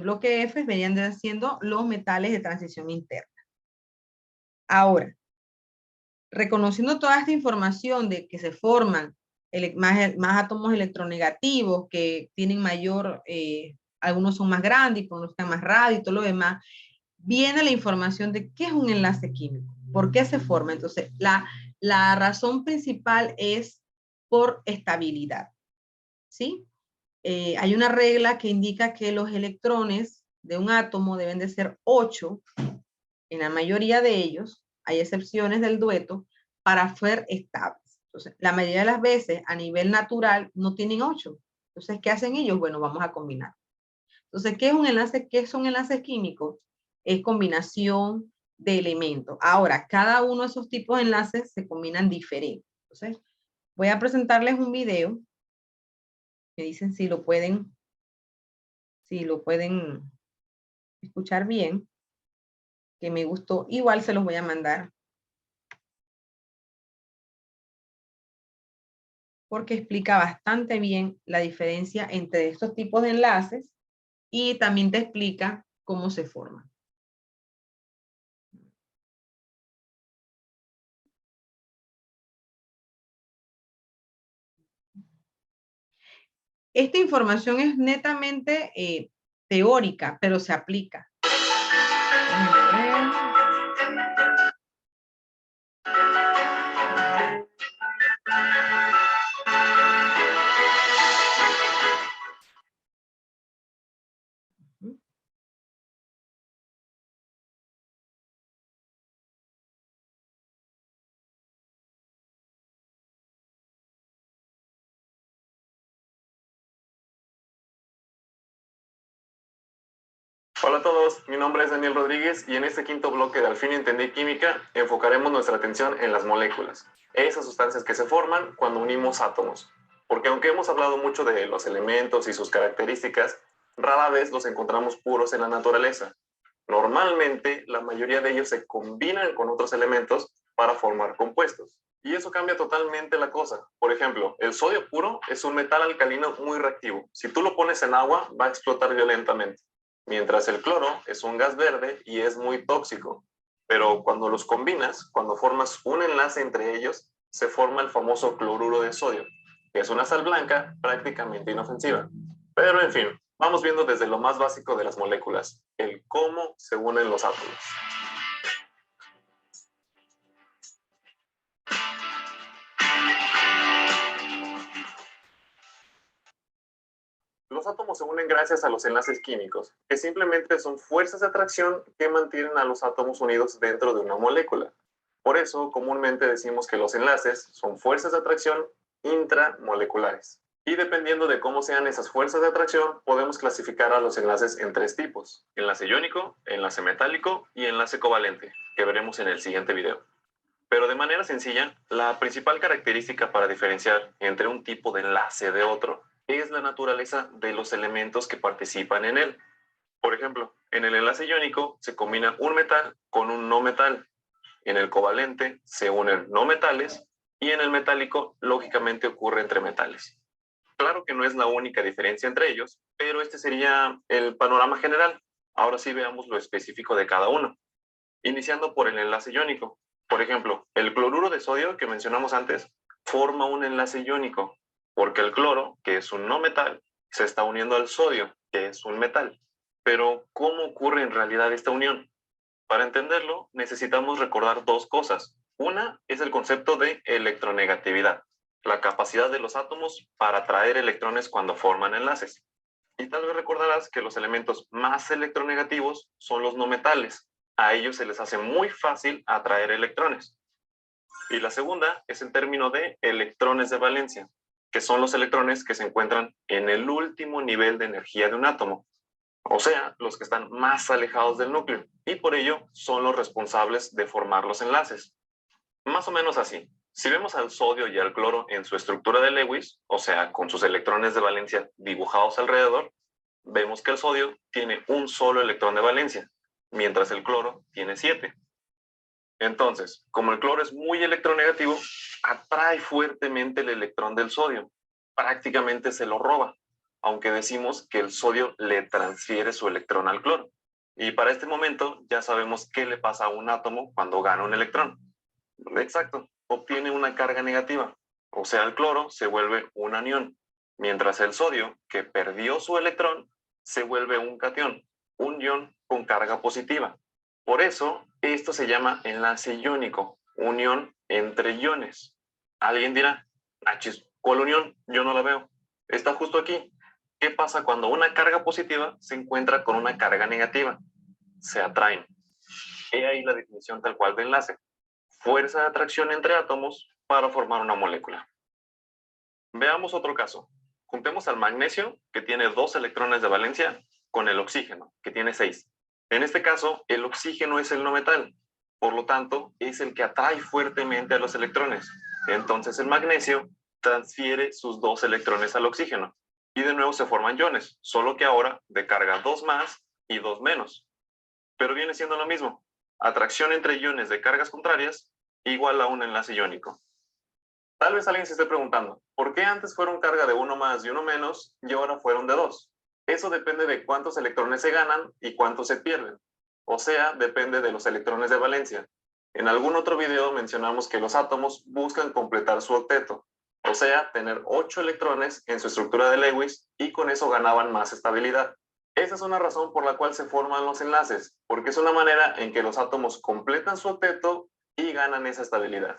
bloque F venían siendo los metales de transición interna. Ahora, reconociendo toda esta información de que se forman más átomos electronegativos que tienen mayor, algunos son más grandes y produzcan más radio y todo lo demás, viene la información de qué es un enlace químico, por qué se forma. Entonces, la razón principal es por estabilidad, ¿sí? Hay una regla que indica que los electrones de un átomo deben de ser 8, en la mayoría de ellos, hay excepciones del dueto, para ser estables. Entonces, la mayoría de las veces, a nivel natural, no tienen 8. Entonces, ¿qué hacen ellos? Bueno, vamos a combinar. Entonces, ¿qué es un enlace? ¿Qué son enlaces químicos? Es combinación de elementos. Ahora, cada uno de esos tipos de enlaces se combinan diferente. Entonces, voy a presentarles un video. Me dicen si lo pueden escuchar bien, que me gustó. Igual se los voy a mandar. Porque explica bastante bien la diferencia entre estos tipos de enlaces y también te explica cómo se forman. Esta información es netamente teórica, pero se aplica. Hola a todos, mi nombre es Daniel Rodríguez y en este quinto bloque de Al fin entendí química enfocaremos nuestra atención en las moléculas, esas sustancias que se forman cuando unimos átomos. Porque aunque hemos hablado mucho de los elementos y sus características, rara vez los encontramos puros en la naturaleza. Normalmente, la mayoría de ellos se combinan con otros elementos para formar compuestos. Y eso cambia totalmente la cosa. Por ejemplo, el sodio puro es un metal alcalino muy reactivo. Si tú lo pones en agua, va a explotar violentamente. Mientras el cloro es un gas verde y es muy tóxico. Pero cuando los combinas, cuando formas un enlace entre ellos, se forma el famoso cloruro de sodio, que es una sal blanca prácticamente inofensiva. Pero en fin, vamos viendo desde lo más básico de las moléculas, el cómo se unen los átomos. Los átomos se unen gracias a los enlaces químicos, que simplemente son fuerzas de atracción que mantienen a los átomos unidos dentro de una molécula. Por eso, comúnmente decimos que los enlaces son fuerzas de atracción intramoleculares. Y dependiendo de cómo sean esas fuerzas de atracción, podemos clasificar a los enlaces en 3 tipos: enlace iónico, enlace metálico y enlace covalente, que veremos en el siguiente video. Pero de manera sencilla, la principal característica para diferenciar entre un tipo de enlace de otro es la naturaleza de los elementos que participan en él. Por ejemplo, en el enlace iónico se combina un metal con un no metal. En el covalente se unen no metales y en el metálico lógicamente ocurre entre metales. Claro que no es la única diferencia entre ellos, pero este sería el panorama general. Ahora sí veamos lo específico de cada uno. Iniciando por el enlace iónico. Por ejemplo, el cloruro de sodio que mencionamos antes forma un enlace iónico, porque el cloro, que es un no metal, se está uniendo al sodio, que es un metal. Pero, ¿cómo ocurre en realidad esta unión? Para entenderlo, necesitamos recordar 2 cosas. Una es el concepto de electronegatividad, la capacidad de los átomos para atraer electrones cuando forman enlaces. Y tal vez recordarás que los elementos más electronegativos son los no metales. A ellos se les hace muy fácil atraer electrones. Y la segunda es el término de electrones de valencia, que son los electrones que se encuentran en el último nivel de energía de un átomo, o sea, los que están más alejados del núcleo, y por ello son los responsables de formar los enlaces. Más o menos así. Si vemos al sodio y al cloro en su estructura de Lewis, o sea, con sus electrones de valencia dibujados alrededor, vemos que el sodio tiene un solo electrón de valencia, mientras el cloro tiene 7. Entonces, como el cloro es muy electronegativo, atrae fuertemente el electrón del sodio. Prácticamente se lo roba, aunque decimos que el sodio le transfiere su electrón al cloro. Y para este momento ya sabemos qué le pasa a un átomo cuando gana un electrón. Exacto, obtiene una carga negativa. O sea, el cloro se vuelve un anión, mientras el sodio, que perdió su electrón, se vuelve un catión, un ion con carga positiva. Por eso, esto se llama enlace iónico, unión entre iones. Alguien dirá, achis, ¿cuál unión? Yo no la veo. Está justo aquí. ¿Qué pasa cuando una carga positiva se encuentra con una carga negativa? Se atraen. He ahí la definición tal cual de enlace. Fuerza de atracción entre átomos para formar una molécula. Veamos otro caso. Juntemos al magnesio, que tiene 2 electrones de valencia, con el oxígeno, que tiene 6. En este caso, el oxígeno es el no metal, por lo tanto, es el que atrae fuertemente a los electrones. Entonces el magnesio transfiere sus 2 electrones al oxígeno, y de nuevo se forman iones, solo que ahora de carga 2 más y 2 menos. Pero viene siendo lo mismo. Atracción entre iones de cargas contrarias igual a un enlace iónico. Tal vez alguien se esté preguntando, ¿por qué antes fueron carga de 1 más y 1 menos y ahora fueron de 2? Eso depende de cuántos electrones se ganan y cuántos se pierden. O sea, depende de los electrones de valencia. En algún otro video mencionamos que los átomos buscan completar su octeto, o sea, tener 8 electrones en su estructura de Lewis y con eso ganaban más estabilidad. Esa es una razón por la cual se forman los enlaces, porque es una manera en que los átomos completan su octeto y ganan esa estabilidad.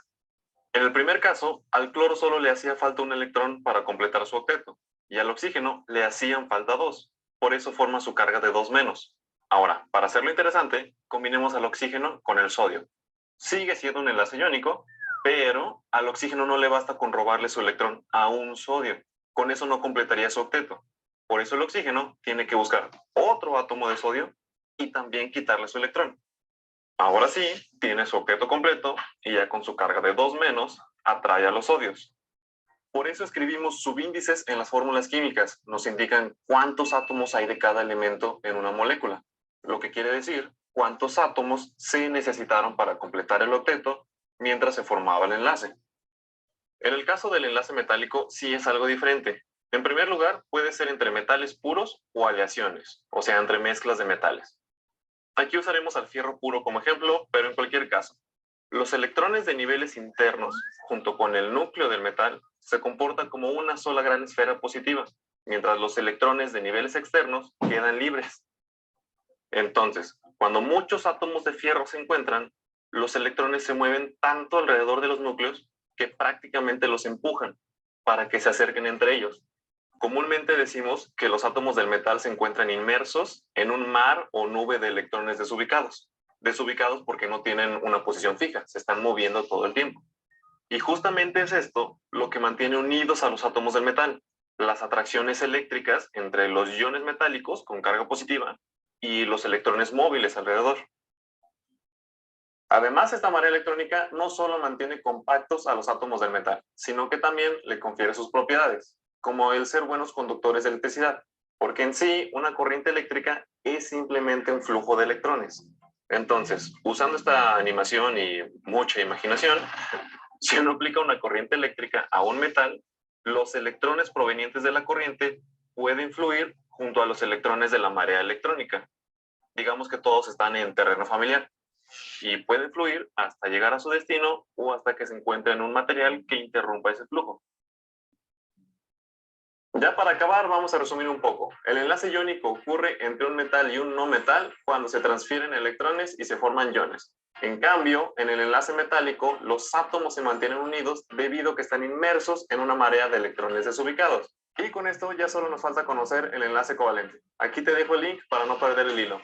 En el primer caso, al cloro solo le hacía falta un electrón para completar su octeto, y al oxígeno le hacían falta 2, por eso forma su carga de 2 menos. Ahora, para hacerlo interesante, combinemos al oxígeno con el sodio. Sigue siendo un enlace iónico, pero al oxígeno no le basta con robarle su electrón a un sodio. Con eso no completaría su octeto. Por eso el oxígeno tiene que buscar otro átomo de sodio y también quitarle su electrón. Ahora sí, tiene su octeto completo y ya con su carga de 2 menos, atrae a los sodios. Por eso escribimos subíndices en las fórmulas químicas. Nos indican cuántos átomos hay de cada elemento en una molécula. Lo que quiere decir cuántos átomos se necesitaron para completar el octeto mientras se formaba el enlace. En el caso del enlace metálico sí es algo diferente. En primer lugar, puede ser entre metales puros o aleaciones, o sea, entre mezclas de metales. Aquí usaremos al fierro puro como ejemplo, pero en cualquier caso. Los electrones de niveles internos, junto con el núcleo del metal, se comportan como una sola gran esfera positiva, mientras los electrones de niveles externos quedan libres. Entonces, cuando muchos átomos de fierro se encuentran, los electrones se mueven tanto alrededor de los núcleos que prácticamente los empujan para que se acerquen entre ellos. Comúnmente decimos que los átomos del metal se encuentran inmersos en un mar o nube de electrones desubicados. Desubicados porque no tienen una posición fija, se están moviendo todo el tiempo. Y justamente es esto lo que mantiene unidos a los átomos del metal, las atracciones eléctricas entre los iones metálicos con carga positiva y los electrones móviles alrededor. Además, esta marea electrónica no solo mantiene compactos a los átomos del metal, sino que también le confiere sus propiedades, como el ser buenos conductores de electricidad, porque en sí una corriente eléctrica es simplemente un flujo de electrones. Entonces, usando esta animación y mucha imaginación, si uno aplica una corriente eléctrica a un metal, los electrones provenientes de la corriente pueden fluir junto a los electrones de la marea electrónica. Digamos que todos están en terreno familiar y pueden fluir hasta llegar a su destino o hasta que se encuentren un material que interrumpa ese flujo. Ya para acabar, vamos a resumir un poco. El enlace iónico ocurre entre un metal y un no metal cuando se transfieren electrones y se forman iones. En cambio, en el enlace metálico, los átomos se mantienen unidos debido a que están inmersos en una marea de electrones desubicados. Y con esto ya solo nos falta conocer el enlace covalente. Aquí te dejo el link para no perder el hilo.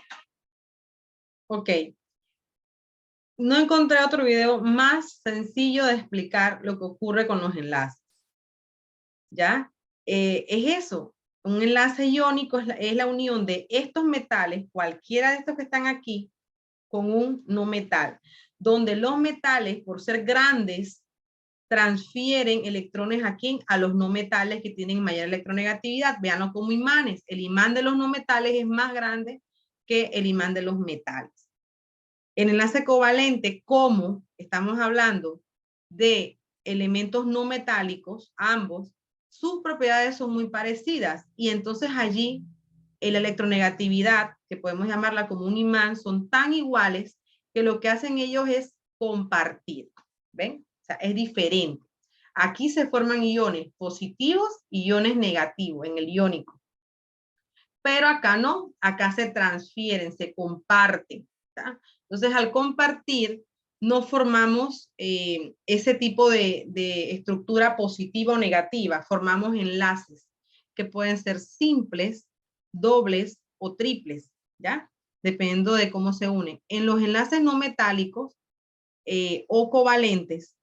Ok. No encontré otro video más sencillo de explicar lo que ocurre con los enlaces. ¿Ya? Es eso. Un enlace iónico es la unión de estos metales, cualquiera de estos que están aquí, con un no metal, donde los metales, por ser grandes, transfieren electrones aquí a los no metales que tienen mayor electronegatividad. Véanlo como imanes. El imán de los no metales es más grande que el imán de los metales. En enlace covalente, como estamos hablando de elementos no metálicos, ambos, sus propiedades son muy parecidas y entonces allí la electronegatividad, que podemos llamarla como un imán, son tan iguales que lo que hacen ellos es compartir. ¿Ven? O sea, es diferente. Aquí se forman iones positivos y iones negativos en el iónico. Pero acá no, acá se transfieren, se comparten. ¿tá? Entonces, al compartir, no formamos ese tipo de estructura positiva o negativa, formamos enlaces que pueden ser simples, dobles o triples, ¿ya? Dependiendo de cómo se unen. En los enlaces no metálicos o covalentes,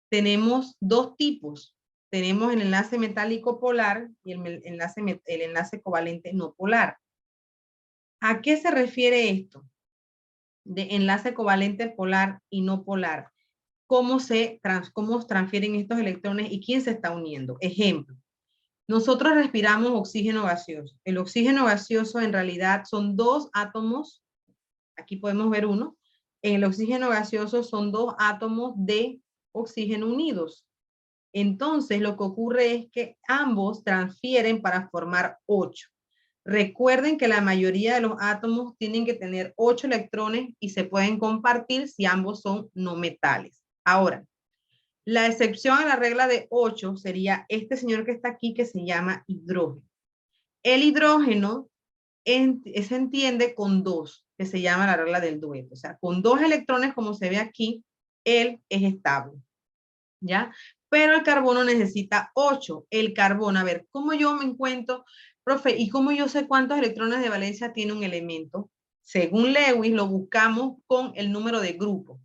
tenemos dos tipos. Tenemos el enlace metálico polar y el enlace covalente no polar. ¿A qué se refiere esto? De enlace covalente polar y no polar. ¿Cómo transfieren estos electrones y quién se está uniendo? Ejemplo, nosotros respiramos oxígeno gaseoso. El oxígeno gaseoso en realidad son dos átomos, aquí podemos ver uno, en el oxígeno gaseoso son dos átomos de oxígeno unidos. Entonces lo que ocurre es que ambos transfieren para formar 8. Recuerden que la mayoría de los átomos tienen que tener 8 electrones y se pueden compartir si ambos son no metales. Ahora, la excepción a la regla de 8 sería este señor que está aquí que se llama hidrógeno. El hidrógeno se entiende con 2, que se llama la regla del dueto. O sea, con 2 electrones, como se ve aquí, él es estable. ¿Ya? Pero el carbono necesita 8. El carbono, a ver, ¿cómo yo me encuentro, profe? ¿Y cómo yo sé cuántos electrones de valencia tiene un elemento? Según Lewis, lo buscamos con el número de grupo.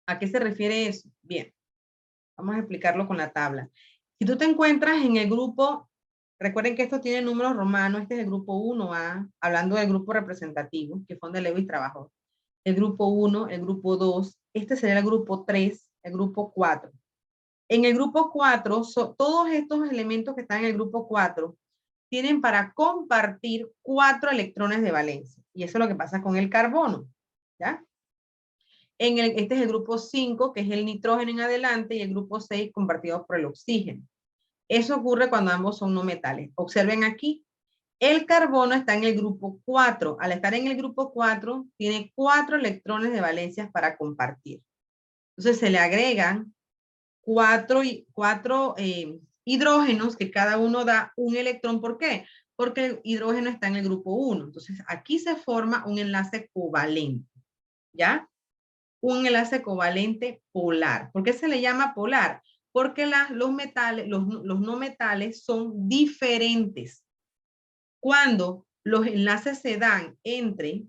¿A qué se refiere eso? Bien, vamos a explicarlo con la tabla. Si tú te encuentras en el grupo, recuerden que esto tiene números romanos, este es el grupo 1A, hablando del grupo representativo, que fue donde Lewis trabajó. El grupo 1, el grupo 2, este sería el grupo 3, el grupo 4. En el grupo 4, todos estos elementos que están en el grupo 4 tienen para compartir 4 electrones de valencia. Y eso es lo que pasa con el carbono. ¿Ya? Este es el grupo 5, que es el nitrógeno en adelante, y el grupo 6 compartido por el oxígeno. Eso ocurre cuando ambos son no metales. Observen aquí, el carbono está en el grupo 4. Al estar en el grupo 4, tiene 4 electrones de valencias para compartir. Entonces se le agregan cuatro hidrógenos que cada uno da un electrón. ¿Por qué? Porque el hidrógeno está en el grupo 1. Entonces aquí se forma un enlace covalente, ¿ya? Un enlace covalente polar. ¿Por qué se le llama polar? Porque los no metales son diferentes. Cuando los enlaces se dan entre,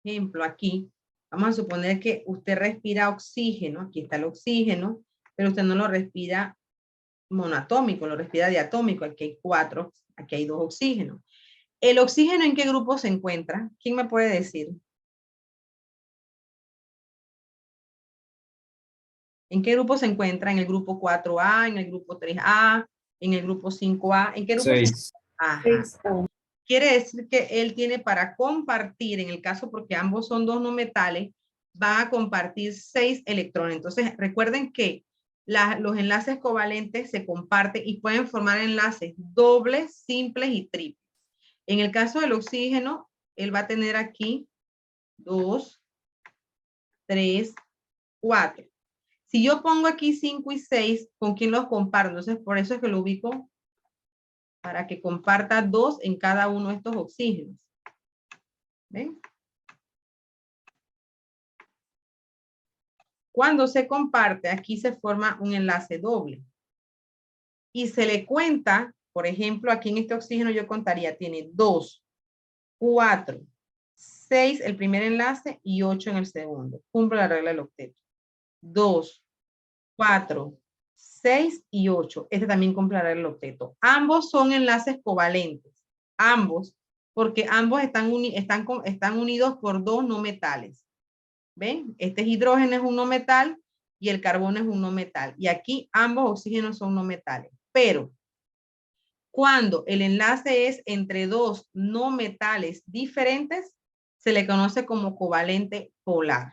ejemplo, aquí, vamos a suponer que usted respira oxígeno, aquí está el oxígeno, pero usted no lo respira monoatómico, lo respira diatómico, aquí hay 4, aquí hay 2 oxígenos. ¿El oxígeno en qué grupo se encuentra? ¿Quién me puede decir? ¿En qué grupo se encuentra? ¿En el grupo 4A, en el grupo 3A, en el grupo 5A? ¿En qué grupo se 6. encuentra? Ajá. Quiere decir que él tiene para compartir, en el caso porque ambos son dos no metales, van a compartir 6 electrones. Entonces, recuerden que los enlaces covalentes se comparten y pueden formar enlaces dobles, simples y triples. En el caso del oxígeno, él va a tener aquí 2, 3, 4. Si yo pongo aquí 5 y 6, ¿con quién los comparto? Entonces, por eso es que lo ubico para que comparta 2 en cada uno de estos oxígenos. ¿Ven? Cuando se comparte, aquí se forma un enlace doble. Y se le cuenta, por ejemplo, aquí en este oxígeno yo contaría, tiene 2, 4, 6 el primer enlace y 8 en el segundo. Cumple la regla del octeto. 2, 4, 6 y 8. Este también cumple la regla del octeto. Ambos son enlaces covalentes. Ambos, porque ambos están unidos por 2 no metales. ¿Ven? Este hidrógeno es un no metal y el carbono es un no metal. Y aquí ambos oxígenos son no metales. Pero cuando el enlace es entre 2 no metales diferentes, se le conoce como covalente polar.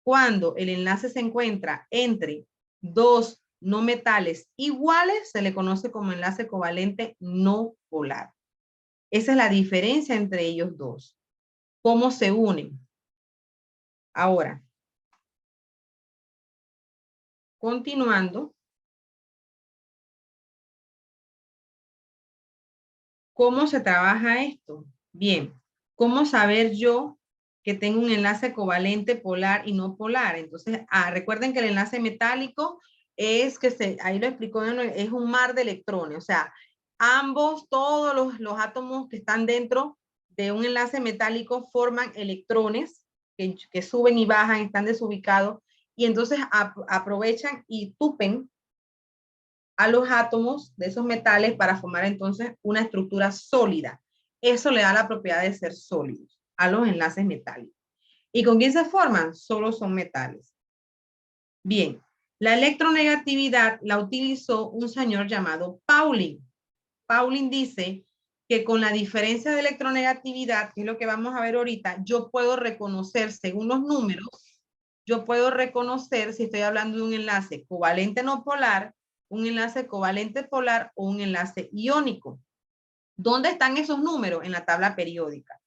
Cuando el enlace se encuentra entre 2 no metales iguales, se le conoce como enlace covalente no polar. Esa es la diferencia entre ellos dos. ¿Cómo se unen? Ahora, continuando, ¿cómo se trabaja esto? Bien, ¿cómo saber yo que tengo un enlace covalente polar y no polar? Entonces, recuerden que el enlace metálico es que ahí lo explicó, es un mar de electrones. O sea, todos los átomos que están dentro de un enlace metálico forman electrones que suben y bajan, están desubicados, y entonces aprovechan y tupen a los átomos de esos metales para formar entonces una estructura sólida. Eso le da la propiedad de ser sólidos a los enlaces metálicos. ¿Y con quién se forman? Solo son metales. Bien, la electronegatividad la utilizó un señor llamado Pauling. Pauling dice que con la diferencia de electronegatividad, que es lo que vamos a ver ahorita, yo puedo reconocer según los números, yo puedo reconocer si estoy hablando de un enlace covalente no polar, un enlace covalente polar o un enlace iónico. ¿Dónde están esos números? En la tabla periódica.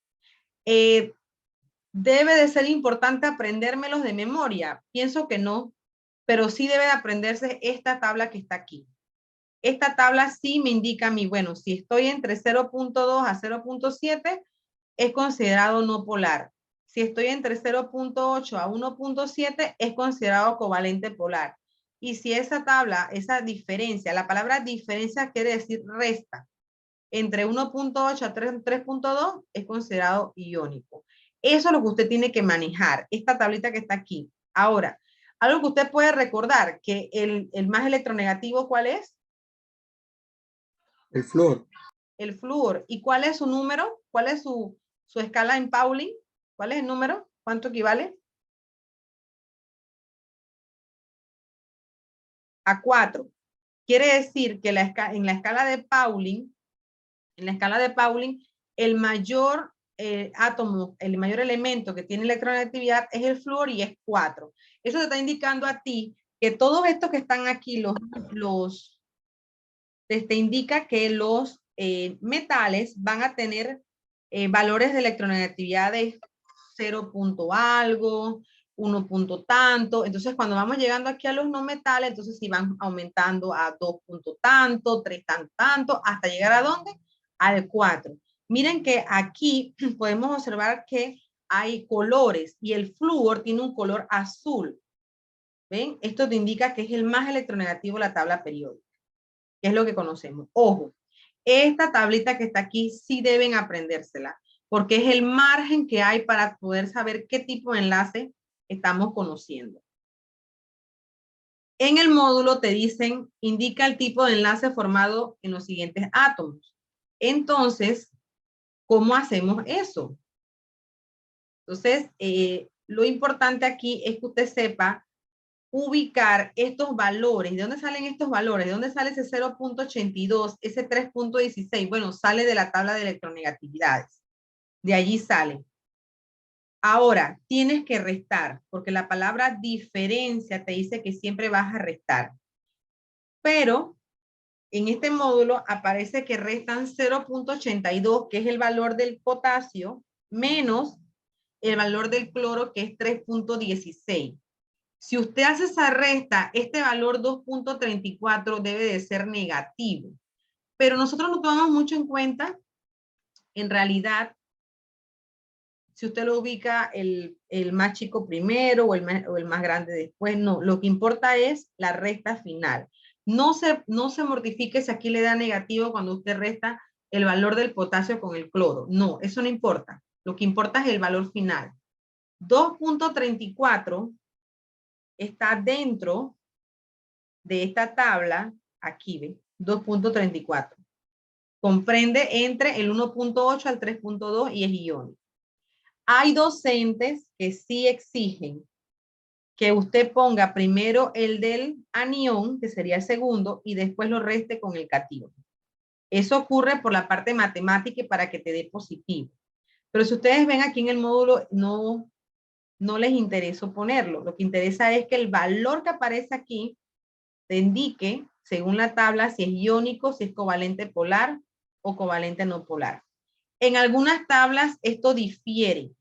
¿Debe de ser importante aprendérmelos de memoria? Pienso que no, pero sí debe de aprenderse esta tabla que está aquí. Esta tabla sí me indica a mí, bueno, si estoy entre 0.2 a 0.7, es considerado no polar. Si estoy entre 0.8 a 1.7, es considerado covalente polar. Y si esa tabla, esa diferencia, la palabra diferencia quiere decir resta, entre 1.8 a 3.2 es considerado iónico. Eso es lo que usted tiene que manejar, esta tablita que está aquí. Ahora, algo que usted puede recordar, que el más electronegativo, ¿cuál es? El flúor. El flúor. ¿Y cuál es su número? ¿Cuál es su escala en Pauling? ¿Cuál es el número? ¿Cuánto equivale? A 4. Quiere decir que en la escala de Pauling, el mayor átomo, el mayor elemento que tiene electronegatividad es el flúor y es 4. Eso te está indicando a ti que todos estos que están aquí, te indica que los metales van a tener valores de electronegatividad de 0. algo, 1 punto tanto. Entonces, cuando vamos llegando aquí a los no metales, entonces sí van aumentando a 2 punto tanto, 3 tanto, hasta llegar a ¿dónde? Al 4. Miren que aquí podemos observar que hay colores y el flúor tiene un color azul. ¿Ven? Esto te indica que es el más electronegativo de la tabla periódica, que es lo que conocemos. Ojo, esta tablita que está aquí sí deben aprendérsela, porque es el margen que hay para poder saber qué tipo de enlace estamos conociendo. En el módulo te dicen, indica el tipo de enlace formado en los siguientes átomos. Entonces, ¿cómo hacemos eso? Entonces, lo importante aquí es que usted sepa ubicar estos valores. ¿De dónde salen estos valores? ¿De dónde sale ese 0.82, ese 3.16? Bueno, sale de la tabla de electronegatividades. De allí sale. Ahora, tienes que restar, porque la palabra diferencia te dice que siempre vas a restar. Pero en este módulo aparece que restan 0.82, que es el valor del potasio, menos el valor del cloro, que es 3.16. Si usted hace esa resta, este valor 2.34 debe de ser negativo. Pero nosotros no tomamos mucho en cuenta, en realidad, si usted lo ubica el más chico primero o el más grande después, no. Lo que importa es la resta final. No se mortifique si aquí le da negativo cuando usted resta el valor del potasio con el cloro. No, eso no importa. Lo que importa es el valor final. 2.34 está dentro de esta tabla, aquí ve, 2.34. Comprende entre el 1.8 al 3.2 y es iónico. Hay docentes que sí exigen que usted ponga primero el del anión, que sería el segundo, y después lo reste con el catión. Eso ocurre por la parte matemática y para que te dé positivo. Pero si ustedes ven aquí en el módulo, no les interesa ponerlo. Lo que interesa es que el valor que aparece aquí te indique, según la tabla, si es iónico, si es covalente polar o covalente no polar. En algunas tablas esto difiere,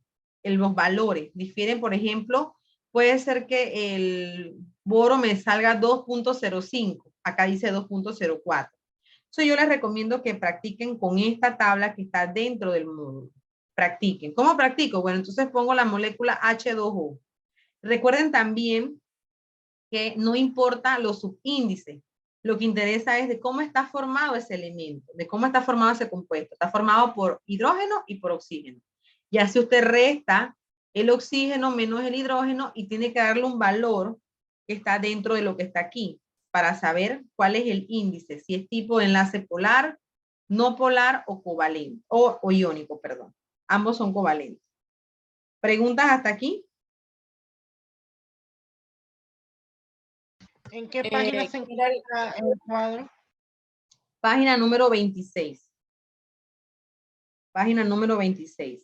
los valores difieren. Por ejemplo, puede ser que el boro me salga 2.05, acá dice 2.04. Entonces yo les recomiendo que practiquen con esta tabla que está dentro del módulo. Practiquen. ¿Cómo practico? Bueno, entonces pongo la molécula H2O. Recuerden también que no importa los subíndices. Lo que interesa es de cómo está formado ese elemento, de cómo está formado ese compuesto. Está formado por hidrógeno y por oxígeno. Ya si usted resta el oxígeno menos el hidrógeno y tiene que darle un valor que está dentro de lo que está aquí para saber cuál es el índice, si es tipo de enlace polar, no polar o covalente, o iónico, perdón. Ambos son covalentes. ¿Preguntas hasta aquí? ¿En qué página se encuentra el cuadro? Página número 26. Página número 26.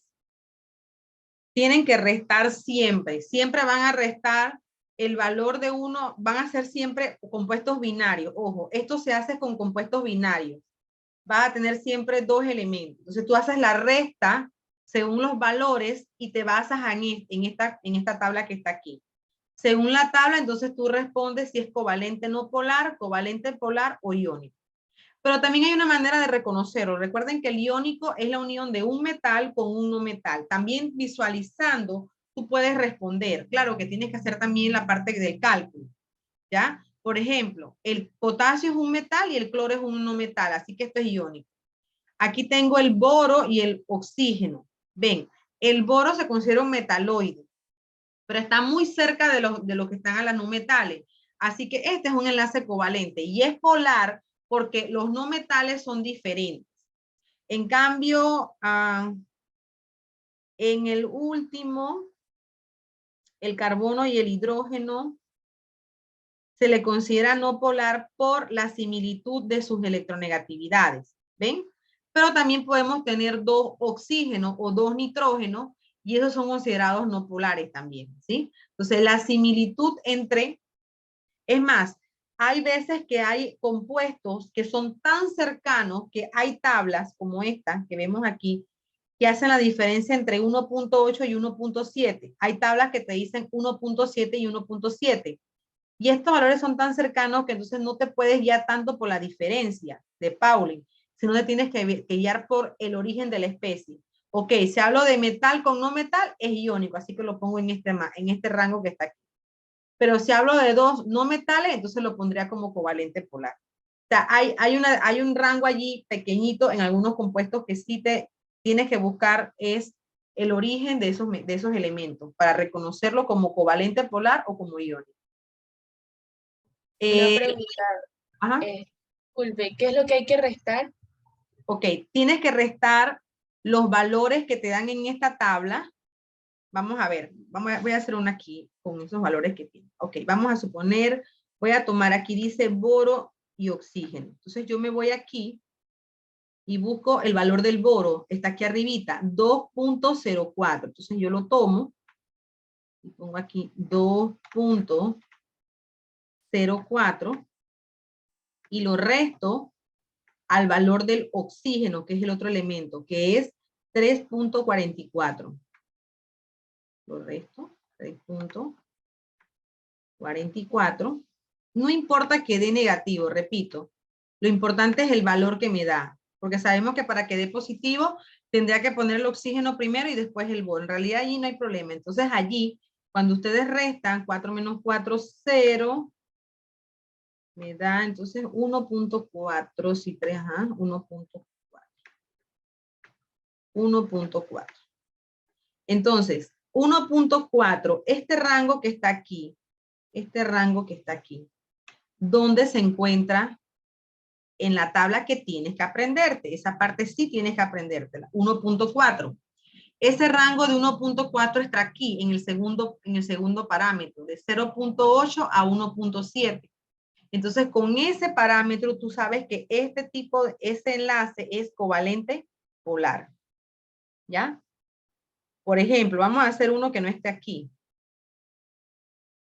Tienen que restar siempre. Siempre van a restar el valor de uno. Van a ser siempre compuestos binarios. Ojo, esto se hace con compuestos binarios. Va a tener siempre dos elementos. Entonces tú haces la resta según los valores y te basas en esta tabla que está aquí. Según la tabla, entonces tú respondes si es covalente no polar, covalente polar o iónico. Pero también hay una manera de reconocerlo. Recuerden que el iónico es la unión de un metal con un no metal. También visualizando, tú puedes responder. Claro que tienes que hacer también la parte del cálculo, ¿ya? Por ejemplo, el potasio es un metal y el cloro es un no metal, así que esto es iónico. Aquí tengo el boro y el oxígeno. Ven, el boro se considera un metaloide, pero está muy cerca de lo que están a las no metales. Así que este es un enlace covalente y es polar porque los no metales son diferentes. En cambio, en el último, el carbono y el hidrógeno se le considera no polar por la similitud de sus electronegatividades. ¿Ven? Pero también podemos tener dos oxígenos o dos nitrógenos y esos son considerados no polares también, ¿sí? Entonces, la similitud entre, es más, hay veces que hay compuestos que son tan cercanos que hay tablas como esta que vemos aquí, que hacen la diferencia entre 1.8 y 1.7. Hay tablas que te dicen 1.7 y 1.7. Y estos valores son tan cercanos que entonces no te puedes guiar tanto por la diferencia de Pauling, sino te tienes que guiar por el origen de la especie. Ok, si hablo de metal con no metal, es iónico, así que lo pongo en este rango que está aquí. Pero si hablo de dos no metales, entonces lo pondría como covalente polar. O sea, hay un rango allí pequeñito en algunos compuestos que sí te tienes que buscar es el origen de esos elementos para reconocerlo como covalente polar o como iónico. Una pregunta, Ajá. disculpe, ¿qué es lo que hay que restar? Ok, tienes que restar los valores que te dan en esta tabla. Vamos a ver, voy a hacer una aquí con esos valores que tiene. Ok, vamos a suponer, voy a tomar aquí, dice boro y oxígeno. Entonces yo me voy aquí y busco el valor del boro, está aquí arribita, 2.04. Entonces yo lo tomo y pongo aquí 2.04 y lo resto al valor del oxígeno, que es el otro elemento, que es 3.44. Lo resto, 3.44. No importa que dé negativo, repito. Lo importante es el valor que me da. Porque sabemos que para que dé positivo, tendría que poner el oxígeno primero y después el boro. En realidad allí no hay problema. Entonces allí, cuando ustedes restan 4 menos 4, 0. Me da entonces 1.4, si 3, 1.4. 1.4. Entonces, 1.4, este rango que está aquí, ¿dónde se encuentra? En la tabla que tienes que aprenderte. Esa parte sí tienes que aprendértela. 1.4. Ese rango de 1.4 está aquí en el segundo parámetro, de 0.8 a 1.7. Entonces, con ese parámetro, tú sabes que ese enlace es covalente polar. ¿Ya? Por ejemplo, vamos a hacer uno que no esté aquí.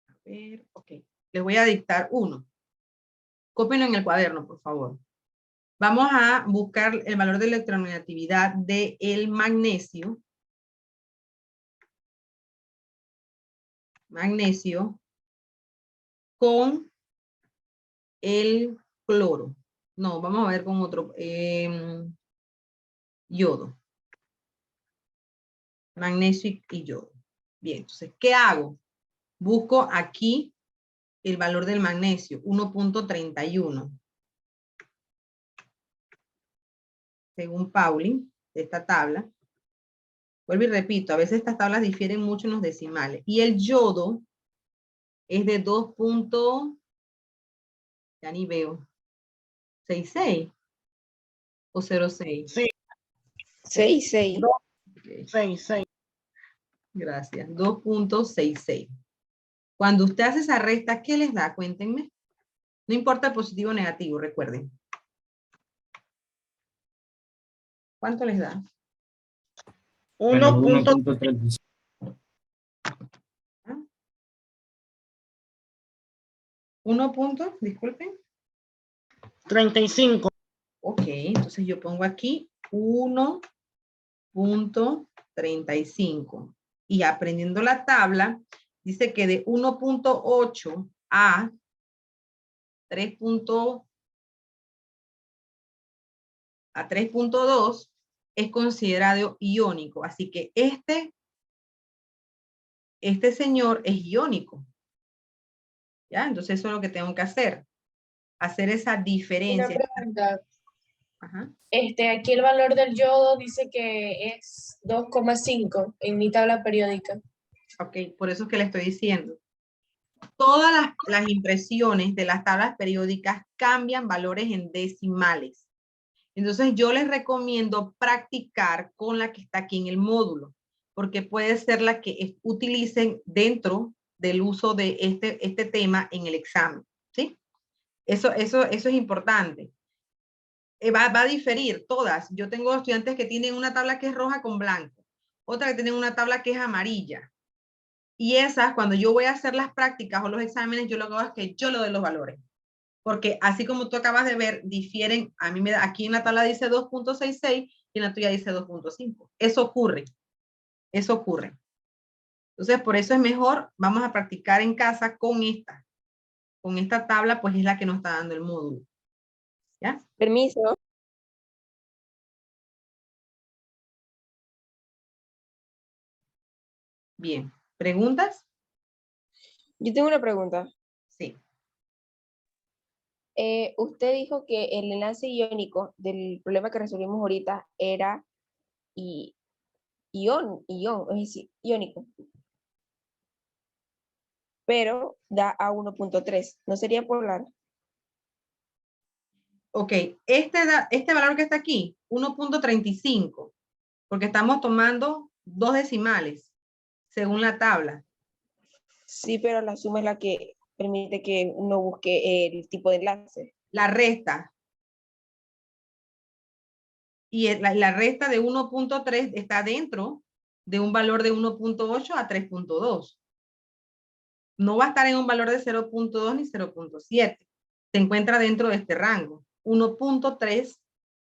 A ver, ok. Les voy a dictar uno. Cópienlo en el cuaderno, por favor. Vamos a buscar el valor de electronegatividad del magnesio. Magnesio con el cloro. No, vamos a ver con otro. Yodo. Magnesio y yodo. Bien, entonces, ¿qué hago? Busco aquí el valor del magnesio, 1.31. Según Pauling, de esta tabla. Vuelvo y repito, a veces estas tablas difieren mucho en los decimales. Y el yodo es de 2. Ya ni veo. 66 o 06. Sí, 6. Okay. 6. Gracias. 2.66. Cuando usted hace esa resta, ¿qué les da? Cuéntenme. No importa positivo o negativo, recuerden. ¿Cuánto les da? 1.35. 1 punto, disculpen. 35. Ok, entonces yo pongo aquí 1.35. Y aprendiendo la tabla, dice que de 1.8 a 3.2 es considerado iónico. Así que este señor es iónico. ¿Ya? Entonces eso es lo que tengo que hacer. Hacer esa Una diferencia. pregunta. Ajá. Aquí el valor del yodo dice que es 2,5 en mi tabla periódica. Ok, por eso es que le estoy diciendo. Todas las impresiones de las tablas periódicas cambian valores en decimales. Entonces yo les recomiendo practicar con la que está aquí en el módulo, porque puede ser la que utilicen dentro del uso de este tema en el examen, ¿sí? Eso es importante. Va a diferir todas. Yo tengo estudiantes que tienen una tabla que es roja con blanco, otra que tienen una tabla que es amarilla. Y esas, cuando yo voy a hacer las prácticas o los exámenes, yo lo que hago es que yo le doy los valores. Porque así como tú acabas de ver, difieren, a mí me da, aquí en la tabla dice 2.66, y en la tuya dice 2.5. Eso ocurre. Eso ocurre. Entonces, por eso es mejor, vamos a practicar en casa con esta. Con esta tabla, pues es la que nos está dando el módulo. ¿Ya? Permiso. Bien. ¿Preguntas? Yo tengo una pregunta. Sí. Usted dijo que el enlace iónico del problema que resolvimos ahorita era iónico, es decir, iónico. Pero da a 1.3. ¿No sería polar? Ok. Este valor que está aquí, 1.35, porque estamos tomando 2 decimales, según la tabla. Sí, pero la suma es la que permite que uno busque el tipo de enlace. La resta. Y la resta de 1.3 está dentro de un valor de 1.8 a 3.2. No va a estar en un valor de 0.2 ni 0.7. Se encuentra dentro de este rango. 1.3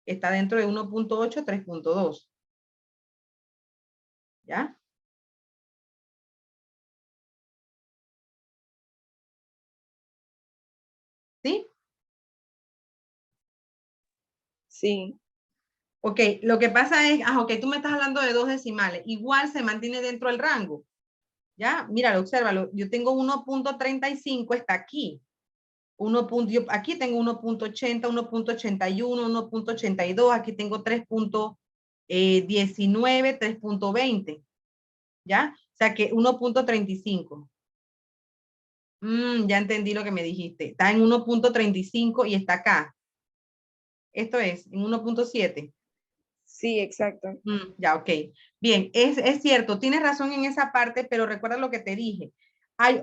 está dentro de 1.8 a 3.2. ¿Ya? ¿Sí? Sí. Ok, lo que pasa es, ok, tú me estás hablando de 2 decimales. Igual se mantiene dentro del rango. ¿Ya? Míralo, obsérvalo. Yo tengo 1.35, está aquí. Aquí tengo 1.80, 1.81, 1.82, aquí tengo 3.19, 3.20, ¿ya? O sea que 1.35. Ya entendí lo que me dijiste. Está en 1.35 y está acá. Esto es, en 1.7. Sí, exacto. Ya, ok. Bien, es cierto, tienes razón en esa parte, pero recuerda lo que te dije.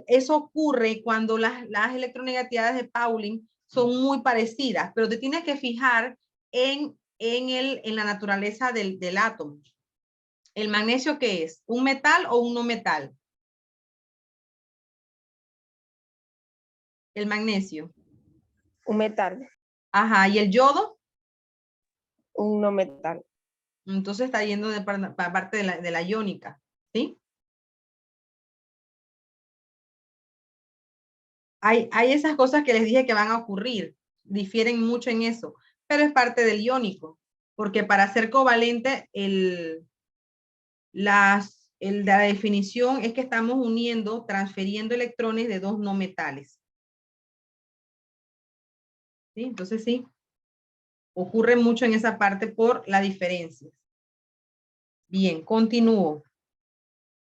Eso ocurre cuando las electronegatividades de Pauling son muy parecidas, pero te tienes que fijar en la naturaleza del átomo. ¿El magnesio qué es? ¿Un metal o un no metal? El magnesio. Un metal, Ajá, ¿y el yodo? un no metal. Entonces está yendo de parte de la iónica, ¿sí? Hay esas cosas que les dije que van a ocurrir, difieren mucho en eso, pero es parte del iónico, porque para ser covalente, la definición es que estamos uniendo, transfiriendo electrones de 2 no metales. ¿Sí? Entonces sí, ocurre mucho en esa parte por la diferencia. Bien, continúo.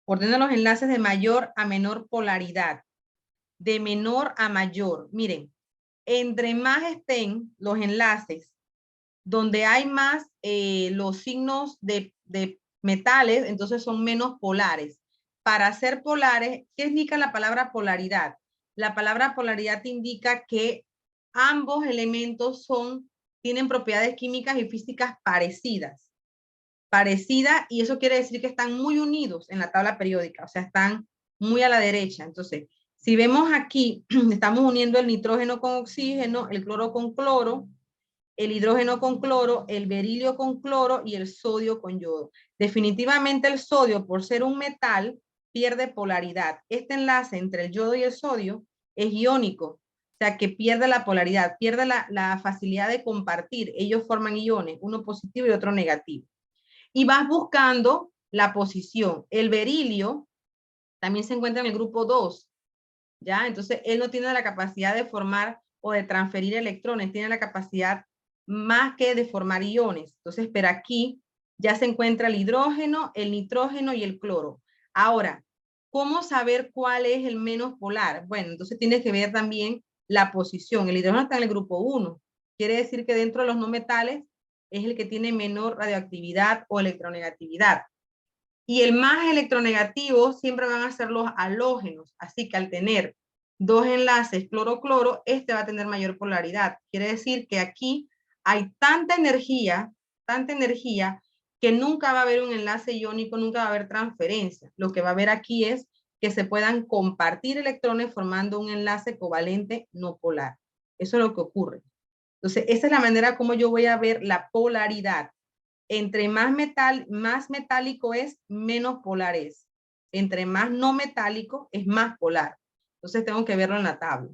Ordena los enlaces de mayor a menor polaridad. De menor a mayor. Miren, entre más estén los enlaces donde hay más los signos de metales, entonces son menos polares. Para ser polares, ¿qué indica la palabra polaridad? La palabra polaridad te indica que ambos elementos tienen propiedades químicas y físicas parecidas. Y eso quiere decir que están muy unidos en la tabla periódica, o sea, están muy a la derecha. Entonces, si vemos aquí, estamos uniendo el nitrógeno con oxígeno, el cloro con cloro, el hidrógeno con cloro, el berilio con cloro y el sodio con yodo. Definitivamente el sodio, por ser un metal, pierde polaridad. Este enlace entre el yodo y el sodio es iónico, o sea que pierde la polaridad, pierde la facilidad de compartir. Ellos forman iones, uno positivo y otro negativo. Y vas buscando la posición. El berilio también se encuentra en el grupo 2, ¿ya? Entonces, él no tiene la capacidad de formar o de transferir electrones, tiene la capacidad más que de formar iones. Entonces, pero aquí ya se encuentra el hidrógeno, el nitrógeno y el cloro. Ahora, ¿cómo saber cuál es el menos polar? Bueno, entonces tienes que ver también la posición. El hidrógeno está en el grupo 1. Quiere decir que dentro de los no metales es el que tiene menor radioactividad o electronegatividad. Y el más electronegativo siempre van a ser los halógenos. Así que al tener 2 enlaces cloro-cloro, este va a tener mayor polaridad. Quiere decir que aquí hay tanta energía, que nunca va a haber un enlace iónico, nunca va a haber transferencia. Lo que va a haber aquí es que se puedan compartir electrones formando un enlace covalente no polar. Eso es lo que ocurre. Entonces, esa es la manera como yo voy a ver la polaridad. Entre más metálico es, menos polar es. Entre más no metálico es más polar. Entonces tengo que verlo en la tabla.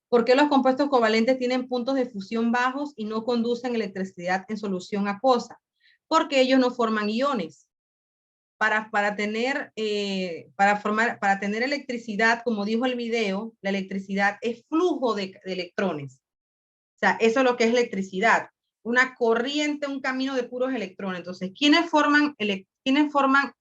¿Por qué los compuestos covalentes tienen puntos de fusión bajos y no conducen electricidad en solución acuosa? Porque ellos no forman iones. Para tener electricidad, como dijo el video, la electricidad es flujo de electrones. O sea, eso es lo que es electricidad. Una corriente, un camino de puros electrones. Entonces, ¿quiénes forman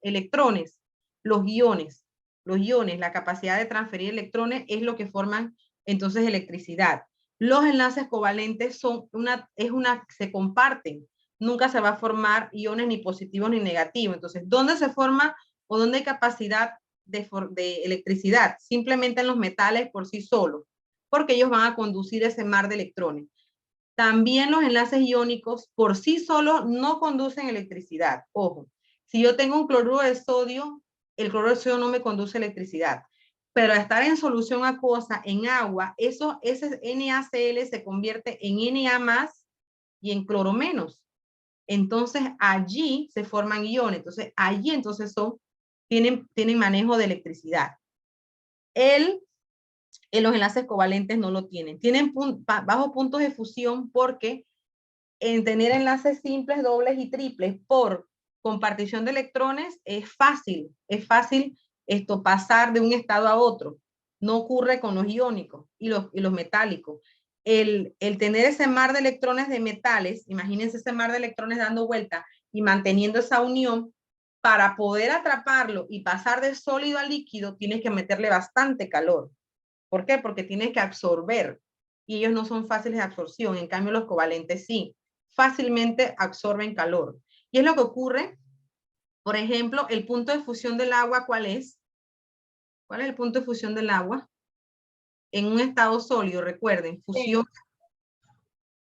electrones? Los iones. Los iones, la capacidad de transferir electrones es lo que forman entonces electricidad. Los enlaces covalentes se comparten. Nunca se va a formar iones ni positivos ni negativos. Entonces, ¿dónde se forma o dónde hay capacidad de electricidad? Simplemente en los metales por sí solos, porque ellos van a conducir ese mar de electrones. También los enlaces iónicos por sí solos no conducen electricidad. Ojo, si yo tengo un cloruro de sodio, el cloruro de sodio no me conduce electricidad. Pero al estar en solución acuosa, en agua, ese NaCl se convierte en Na más y en cloro menos. Entonces allí se forman iones. Entonces allí entonces tienen manejo de electricidad. Los enlaces covalentes no lo tienen. Tienen bajos puntos de fusión porque en tener enlaces simples, dobles y triples por compartición de electrones es fácil pasar de un estado a otro. No ocurre con los iónicos y los metálicos. El tener ese mar de electrones de metales, imagínense ese mar de electrones dando vuelta y manteniendo esa unión, para poder atraparlo y pasar de sólido a líquido, tienes que meterle bastante calor. ¿Por qué? Porque tienes que absorber y ellos no son fáciles de absorción. En cambio, los covalentes sí, fácilmente absorben calor. Y es lo que ocurre, por ejemplo, el punto de fusión del agua, ¿cuál es? ¿Cuál es el punto de fusión del agua? En un estado sólido, recuerden, fusión. Sí.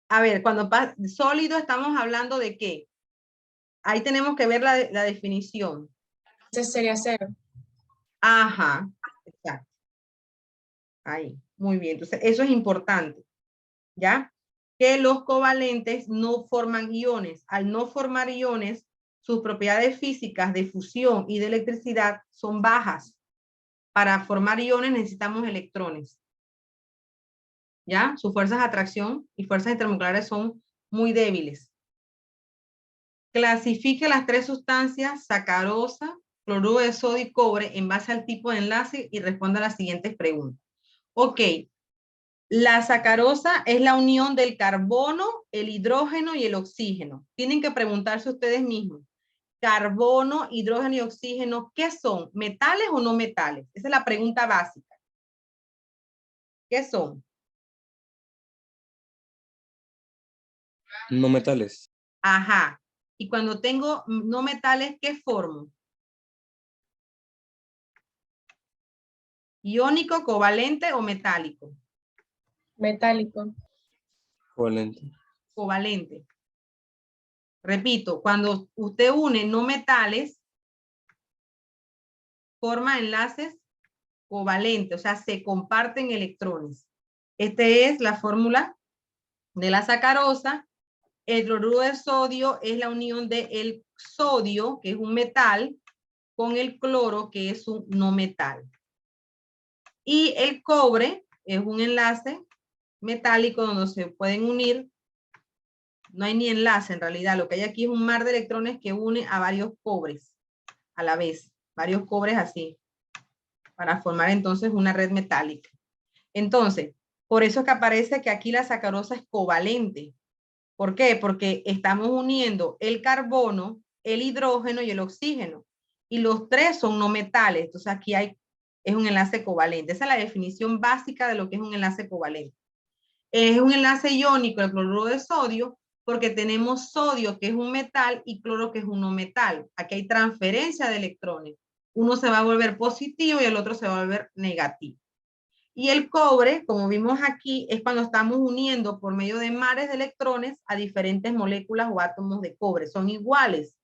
A ver, cuando pasa sólido estamos hablando de qué. Ahí tenemos que ver la definición. Entonces sería 0. Ajá, exacto. Ahí, muy bien. Entonces, eso es importante, ¿ya? Que los covalentes no forman iones. Al no formar iones, sus propiedades físicas de fusión y de electricidad son bajas. Para formar iones necesitamos electrones, ¿ya? Sus fuerzas de atracción y fuerzas intermoleculares son muy débiles. Clasifique las 3 sustancias, sacarosa, cloruro de sodio y cobre, en base al tipo de enlace y responda a las siguientes preguntas. Ok, la sacarosa es la unión del carbono, el hidrógeno y el oxígeno. Tienen que preguntarse ustedes mismos. Carbono, hidrógeno y oxígeno, ¿qué son? ¿Metales o no metales? Esa es la pregunta básica. ¿Qué son? No metales. Ajá. Y cuando tengo no metales, ¿qué formo? ¿Iónico, covalente o metálico? Metálico. Covalente. Covalente. Repito, cuando usted une no metales, forma enlaces covalentes, o sea, se comparten electrones. Esta es la fórmula de la sacarosa. El cloruro de sodio es la unión del sodio, que es un metal, con el cloro, que es un no metal. Y el cobre es un enlace metálico donde se pueden unir. No hay ni enlace en realidad. Lo que hay aquí es un mar de electrones que une a varios cobres a la vez. Varios cobres así. Para formar entonces una red metálica. Entonces, por eso es que aparece que aquí la sacarosa es covalente. ¿Por qué? Porque estamos uniendo el carbono, el hidrógeno y el oxígeno. Y los 3 son no metales. Entonces aquí es un enlace covalente. Esa es la definición básica de lo que es un enlace covalente. Es un enlace iónico, el cloruro de sodio, porque tenemos sodio, que es un metal, y cloro, que es un no metal. Aquí hay transferencia de electrones. Uno se va a volver positivo y el otro se va a volver negativo. Y el cobre, como vimos aquí, es cuando estamos uniendo por medio de mares de electrones a diferentes moléculas o átomos de cobre. Son iguales.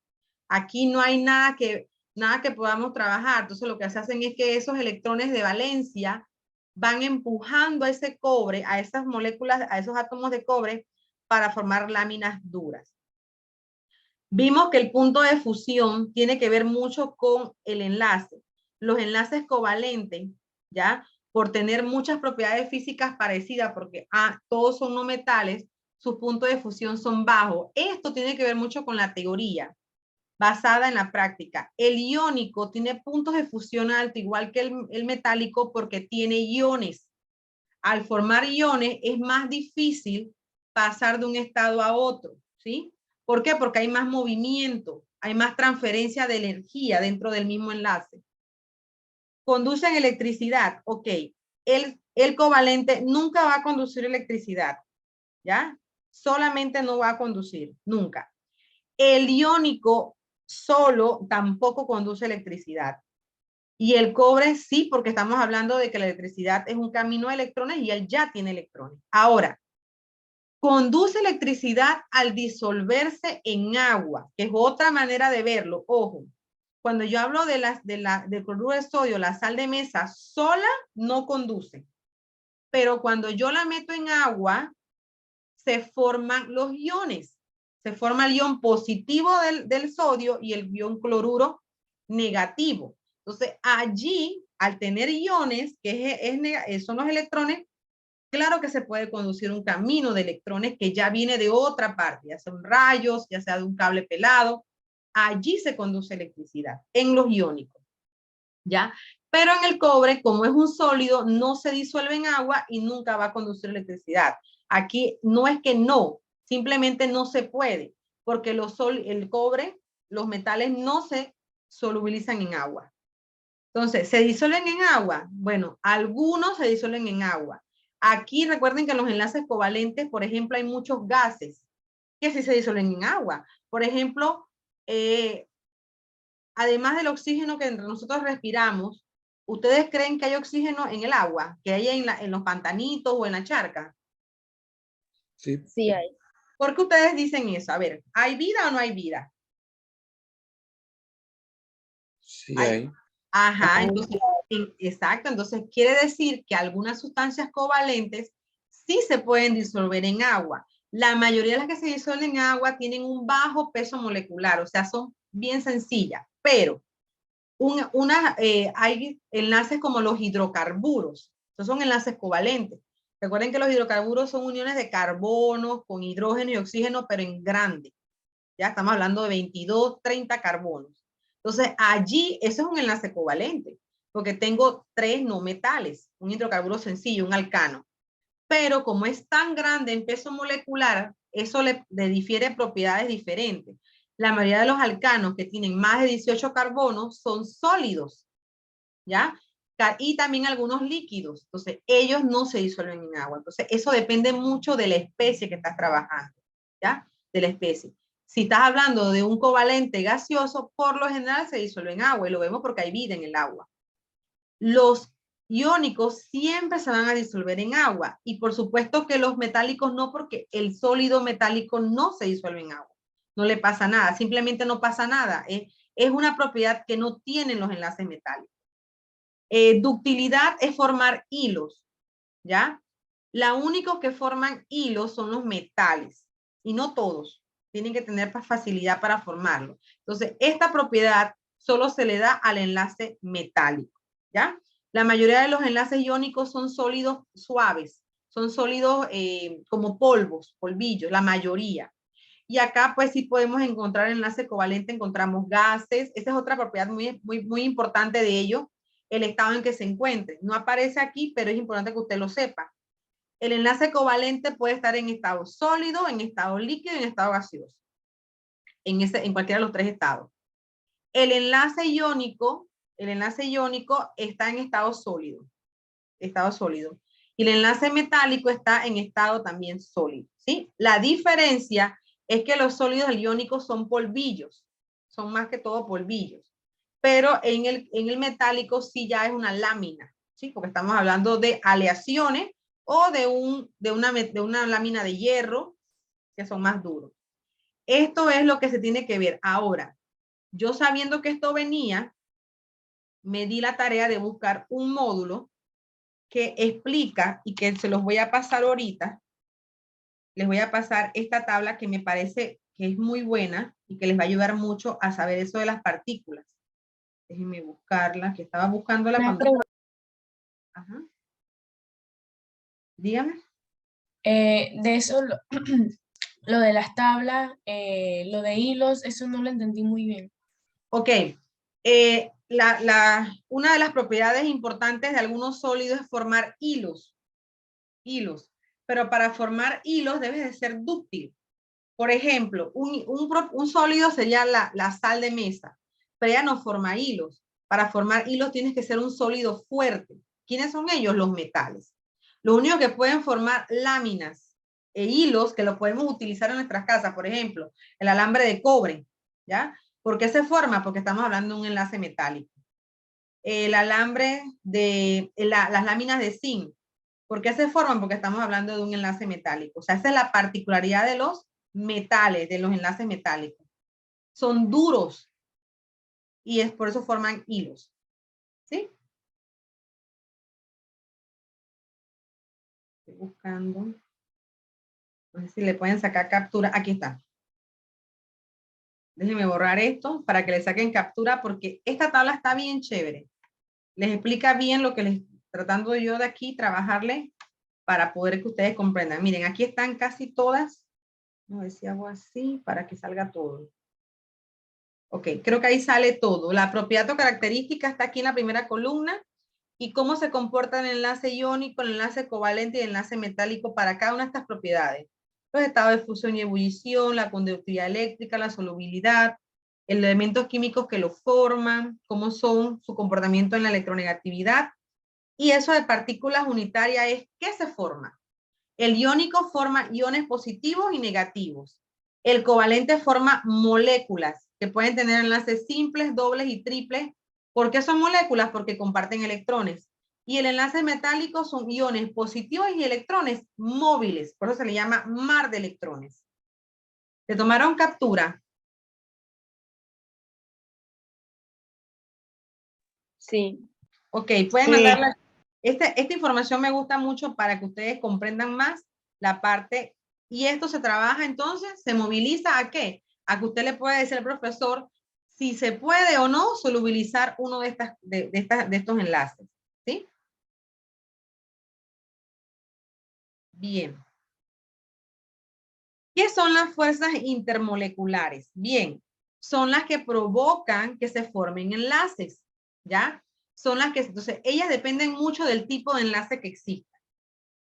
Aquí no hay nada que podamos trabajar. Entonces lo que se hacen es que esos electrones de valencia van empujando a ese cobre, a esas moléculas, a esos átomos de cobre para formar láminas duras. Vimos que el punto de fusión tiene que ver mucho con el enlace. Los enlaces covalentes, ¿ya? Por tener muchas propiedades físicas parecidas, porque todos son no metales, sus puntos de fusión son bajos. Esto tiene que ver mucho con la teoría, basada en la práctica. El iónico tiene puntos de fusión alto, igual que el metálico, porque tiene iones. Al formar iones es más difícil pasar de un estado a otro, ¿sí? ¿Por qué? Porque hay más movimiento, hay más transferencia de energía dentro del mismo enlace. Conducen electricidad, ok. El covalente nunca va a conducir electricidad, ¿ya? Solamente no va a conducir, nunca. El iónico solo tampoco conduce electricidad. Y el cobre sí, porque estamos hablando de que la electricidad es un camino de electrones y él ya tiene electrones. Ahora, conduce electricidad al disolverse en agua, que es otra manera de verlo. Ojo, cuando yo hablo del cloruro de sodio, la sal de mesa sola no conduce. Pero cuando yo la meto en agua, se forman los iones. Se forma el ion positivo del sodio y el ion cloruro negativo. Entonces, allí, al tener iones, que son los electrones, claro que se puede conducir un camino de electrones que ya viene de otra parte, ya sean rayos, ya sea de un cable pelado. Allí se conduce electricidad, en los iónicos, ¿ya? Pero en el cobre, como es un sólido, no se disuelve en agua y nunca va a conducir electricidad. Aquí no es que no, simplemente no se puede, porque el cobre, los metales no se solubilizan en agua. Entonces, ¿se disuelven en agua? Bueno, algunos se disuelven en agua. Aquí recuerden que en los enlaces covalentes, por ejemplo, hay muchos gases que sí se disuelven en agua. Por ejemplo, además del oxígeno que nosotros respiramos, ¿ustedes creen que hay oxígeno en el agua? ¿Que hay en los pantanitos o en la charca? Sí. Sí hay. ¿Por qué ustedes dicen eso? A ver, ¿hay vida o no hay vida? Sí hay. Ajá, entonces, exacto, entonces quiere decir que algunas sustancias covalentes sí se pueden disolver en agua. La mayoría de las que se disuelven en agua tienen un bajo peso molecular, o sea, son bien sencillas, pero hay enlaces como los hidrocarburos, esos son enlaces covalentes. Recuerden que los hidrocarburos son uniones de carbonos con hidrógeno y oxígeno, pero en grande. Ya estamos hablando de 22, 30 carbonos. Entonces, allí, eso es un enlace covalente, porque tengo 3 no metales, un hidrocarburo sencillo, un alcano. Pero como es tan grande en peso molecular, eso le difiere propiedades diferentes. La mayoría de los alcanos que tienen más de 18 carbonos son sólidos, ¿ya? Y también algunos líquidos. Entonces, ellos no se disuelven en agua. Entonces, eso depende mucho de la especie que estás trabajando, ¿ya? De la especie. Si estás hablando de un covalente gaseoso, por lo general se disuelve en agua y lo vemos porque hay vida en el agua. Los iónicos siempre se van a disolver en agua y por supuesto que los metálicos no, porque el sólido metálico no se disuelve en agua. No le pasa nada, simplemente no pasa nada. Es una propiedad que no tienen los enlaces metálicos. Ductilidad es formar hilos, ¿ya? La única que forman hilos son los metales y no todos. Tienen que tener facilidad para formarlo. Entonces, esta propiedad solo se le da al enlace metálico, ¿ya? La mayoría de los enlaces iónicos son sólidos suaves, son sólidos como polvos, polvillos, la mayoría. Y acá pues sí podemos encontrar enlace covalente, encontramos gases. Esa es otra propiedad muy importante de ello, el estado en que se encuentre. No aparece aquí, pero es importante que usted lo sepa. El enlace covalente puede estar en estado sólido, en estado líquido y en estado gaseoso. En cualquiera de los 3 estados. El enlace iónico está en estado sólido. Estado sólido. Y el enlace metálico está en estado también sólido, ¿sí? La diferencia es que los sólidos iónicos son polvillos. Son más que todo polvillos. Pero en el metálico sí ya es una lámina, ¿sí? Porque estamos hablando de aleaciones o de una lámina de hierro que son más duros. Esto es lo que se tiene que ver. Ahora, yo sabiendo que esto venía, me di la tarea de buscar un módulo que explica y que se los voy a pasar ahorita. Les voy a pasar esta tabla que me parece que es muy buena y que les va a ayudar mucho a saber eso de las partículas. Déjenme buscarla, que estaba buscándola Una cuando... pregunta. Ajá. Dígame. De eso, lo de las tablas, lo de hilos, eso no lo entendí muy bien. Ok. Una de las propiedades importantes de algunos sólidos es formar hilos. Hilos. Pero para formar hilos debes de ser dúctil. Por ejemplo, un sólido sería la sal de mesa, pero ella no forma hilos. Para formar hilos tienes que ser un sólido fuerte. ¿Quiénes son ellos? Los metales. Los únicos que pueden formar láminas e hilos que los podemos utilizar en nuestras casas, por ejemplo, el alambre de cobre, ¿ya? ¿Por qué se forma? Porque estamos hablando de un enlace metálico. El alambre de las láminas de zinc. ¿Por qué se forman? Porque estamos hablando de un enlace metálico. O sea, esa es la particularidad de los metales, de los enlaces metálicos. Son duros y es por eso forman hilos. ¿Sí? Estoy buscando. No sé si le pueden sacar captura. Aquí está. Déjenme borrar esto para que le saquen captura porque esta tabla está bien chévere. Les explica bien lo que les tratando yo de aquí trabajarle para poder que ustedes comprendan. Miren, aquí están casi todas. No sé si hago así para que salga todo. Ok, creo que ahí sale todo. La propiedad o característica está aquí en la primera columna y cómo se comporta el enlace iónico, el enlace covalente y el enlace metálico para cada una de estas propiedades. Los estados de fusión y ebullición, la conductividad eléctrica, la solubilidad, los elementos químicos que lo forman, cómo son su comportamiento en la electronegatividad. Y eso de partículas unitarias es ¿qué se forma? El iónico forma iones positivos y negativos. El covalente forma moléculas que pueden tener enlaces simples, dobles y triples. ¿Por qué son moléculas? Porque comparten electrones. Y el enlace metálico son iones positivos y electrones móviles. Por eso se le llama mar de electrones. ¿Le tomaron captura? Sí. Ok, pueden mandarla. Esta información me gusta mucho para que ustedes comprendan más la parte. Y esto se trabaja entonces, se moviliza ¿a qué? A que usted le puede decir al profesor si se puede o no solubilizar uno de estos enlaces. ¿Sí? Bien. ¿Qué son las fuerzas intermoleculares? Bien, son las que provocan que se formen enlaces, ¿ya? Son las que, entonces, ellas dependen mucho del tipo de enlace que exista.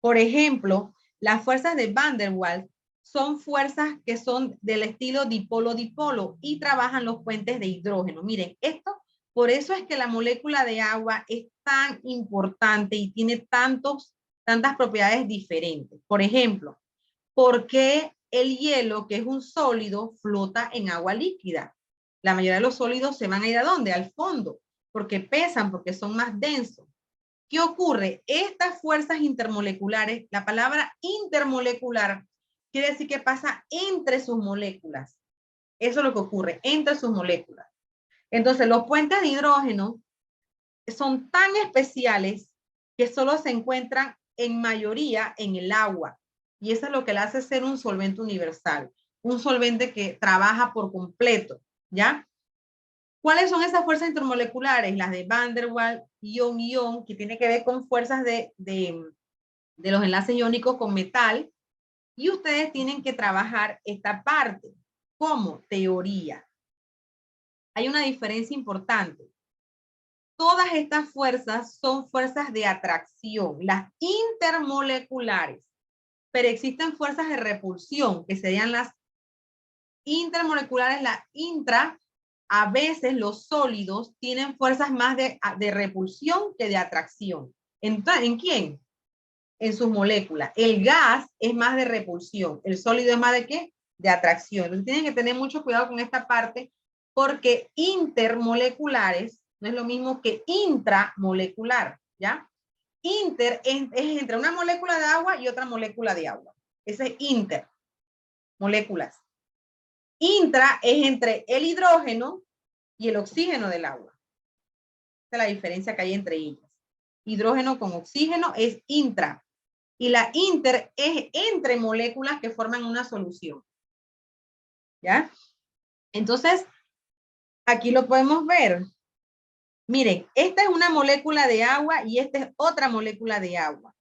Por ejemplo, las fuerzas de Van der Waals son fuerzas que son del estilo dipolo-dipolo y trabajan los puentes de hidrógeno. Miren, esto, por eso es que la molécula de agua es tan importante y tiene tantas propiedades diferentes. Por ejemplo, ¿por qué el hielo, que es un sólido, flota en agua líquida? La mayoría de los sólidos se van a ir ¿a dónde? Al fondo, porque pesan, porque son más densos. ¿Qué ocurre? Estas fuerzas intermoleculares, la palabra intermolecular quiere decir que pasa entre sus moléculas. Eso es lo que ocurre, entre sus moléculas. Entonces, los puentes de hidrógeno son tan especiales que solo se encuentran en mayoría en el agua. Y eso es lo que le hace ser un solvente universal, un solvente que trabaja por completo, ¿ya? ¿Cuáles son esas fuerzas intermoleculares? Las de Van der Waals, ion-ion, que tiene que ver con fuerzas de los enlaces iónicos con metal. Y ustedes tienen que trabajar esta parte. ¿Cómo? Teoría. Hay una diferencia importante. Todas estas fuerzas son fuerzas de atracción, las intermoleculares. Pero existen fuerzas de repulsión, que serían las intermoleculares, la intra. A veces los sólidos tienen fuerzas más de repulsión que de atracción. ¿En quién? En sus moléculas. El gas es más de repulsión. El sólido es más de ¿qué? De atracción. Entonces tienen que tener mucho cuidado con esta parte porque intermoleculares no es lo mismo que intramolecular, ¿ya? Inter es entre una molécula de agua y otra molécula de agua. Ese es inter. Moléculas. Intra es entre el hidrógeno y el oxígeno del agua. Esa es la diferencia que hay entre ellas. Hidrógeno con oxígeno es intra. Y la inter es entre moléculas que forman una solución. ¿Ya? Entonces, aquí lo podemos ver. Miren, esta es una molécula de agua y esta es otra molécula de agua.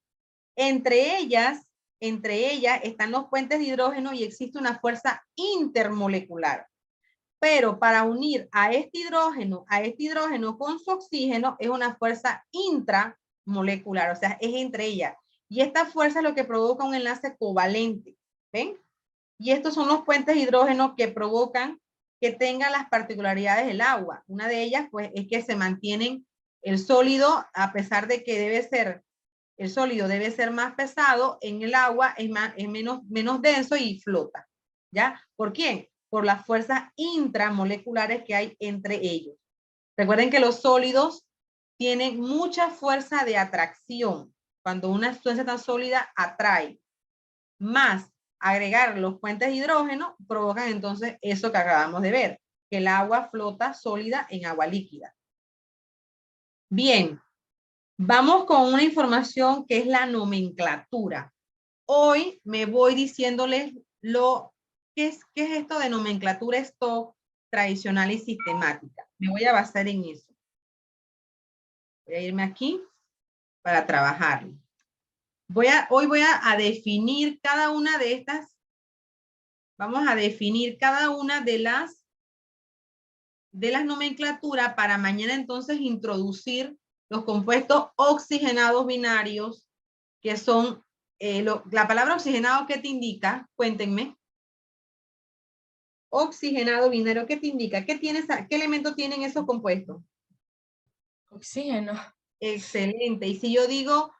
Entre ellas están los puentes de hidrógeno y existe una fuerza intermolecular. Pero para unir a este hidrógeno con su oxígeno es una fuerza intramolecular, o sea, es entre ellas. Y esta fuerza es lo que provoca un enlace covalente, ¿ven? Y estos son los puentes de hidrógeno que provocan que tengan las particularidades del agua. Una de ellas, pues, es que se mantienen el sólido, a pesar de que el sólido debe ser más pesado, en el agua es menos denso y flota. ¿Ya? ¿Por quién? Por las fuerzas intramoleculares que hay entre ellos. Recuerden que los sólidos tienen mucha fuerza de atracción. Cuando una sustancia tan sólida atrae, más agregar los puentes de hidrógeno, provocan entonces eso que acabamos de ver, que el agua flota sólida en agua líquida. Bien, vamos con una información que es la nomenclatura. Hoy me voy diciéndoles ¿qué es esto de nomenclatura stock, tradicional y sistemática? Me voy a basar en eso. Voy a irme aquí para trabajar. Hoy voy a definir cada una de estas. Vamos a definir cada una de las nomenclaturas para mañana entonces introducir los compuestos oxigenados binarios, que son, la palabra oxigenado, ¿qué te indica? Cuéntenme. Oxigenado binario, ¿qué te indica? ¿Qué elemento tienen esos compuestos? Oxígeno. Excelente. Y si yo digo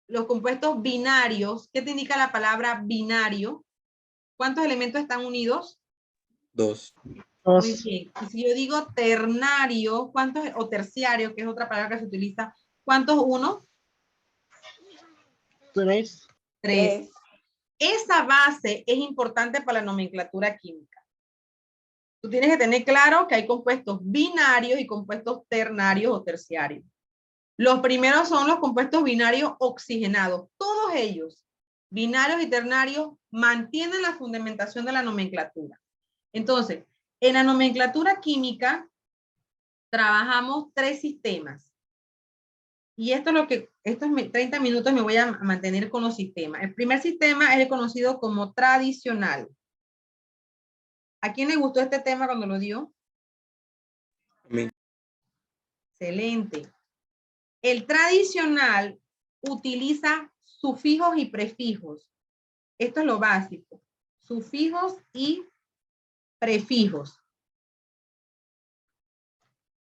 los compuestos binarios, ¿qué te indica la palabra binario? ¿Cuántos elementos están unidos? 2. Muy bien. Y si yo digo ternario, ¿cuántos? O terciario, que es otra palabra que se utiliza, ¿cuántos uno? 3. 3. Esa base es importante para la nomenclatura química. Tú tienes que tener claro que hay compuestos binarios y compuestos ternarios o terciarios. Los primeros son los compuestos binarios oxigenados. Todos ellos, binarios y ternarios, mantienen la fundamentación de la nomenclatura. Entonces, en la nomenclatura química trabajamos 3 sistemas. Y estos 30 minutos me voy a mantener con los sistemas. El primer sistema es el conocido como tradicional. ¿A quién le gustó este tema cuando lo dio? A mí. Excelente. El tradicional utiliza sufijos y prefijos. Esto es lo básico. Sufijos y prefijos.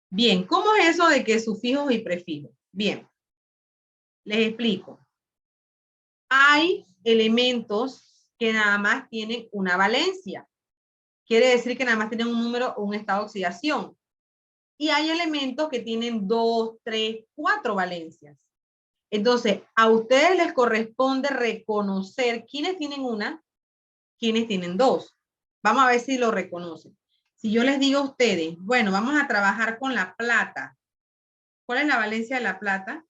Bien, ¿cómo es eso de que sufijos y prefijos? Bien, les explico. Hay elementos que nada más tienen una valencia. Quiere decir que nada más tienen un número o un estado de oxidación. Y hay elementos que tienen 2, 3, 4 valencias. Entonces, a ustedes les corresponde reconocer quiénes tienen una, quiénes tienen 2. Vamos a ver si lo reconocen. Si yo les digo a ustedes, bueno, vamos a trabajar con la plata. ¿Cuál es la valencia de la plata?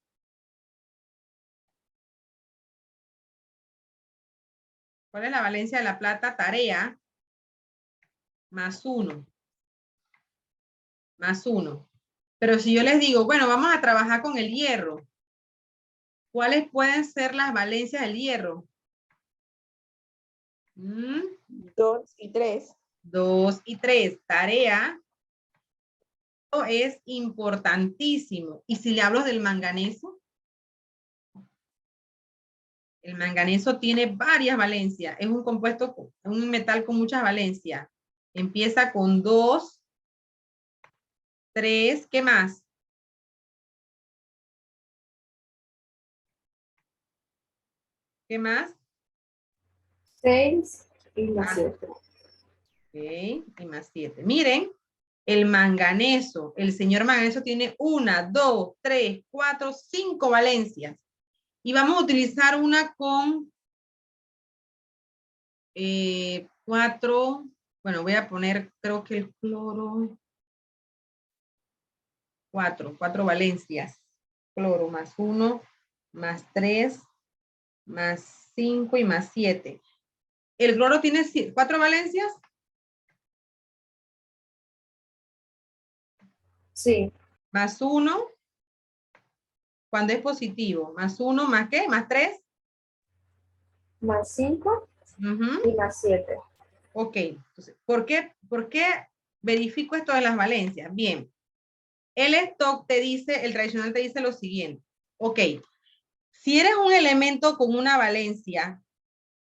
¿Cuál es la valencia de la plata? Tarea. Más 1. Más 1. Pero si yo les digo, bueno, vamos a trabajar con el hierro. ¿Cuáles pueden ser las valencias del hierro? 2 y 3. 2 y 3. Tarea. Esto es importantísimo. ¿Y si le hablo del manganeso? El manganeso tiene varias valencias. Es un compuesto, un metal con muchas valencias. Empieza con 2, 3, ¿qué más? ¿Qué más? 6 y más 7. Ok, y más 7. Miren, el manganeso, el señor manganeso tiene 1, 2, 3, 4, 5 valencias. Y vamos a utilizar una con 4, bueno, voy a poner, creo que el cloro, 4 valencias. Cloro más 1, más 3, más 5 y más 7. ¿El cloro tiene 4 valencias? Sí. Más 1. Cuando es positivo. Más 1, ¿más qué? Más 3. Más 5 y más 7. Ok. Entonces, ¿por qué verifico esto de las valencias? Bien. El stock te dice, el tradicional te dice lo siguiente. Ok. Si eres un elemento con una valencia,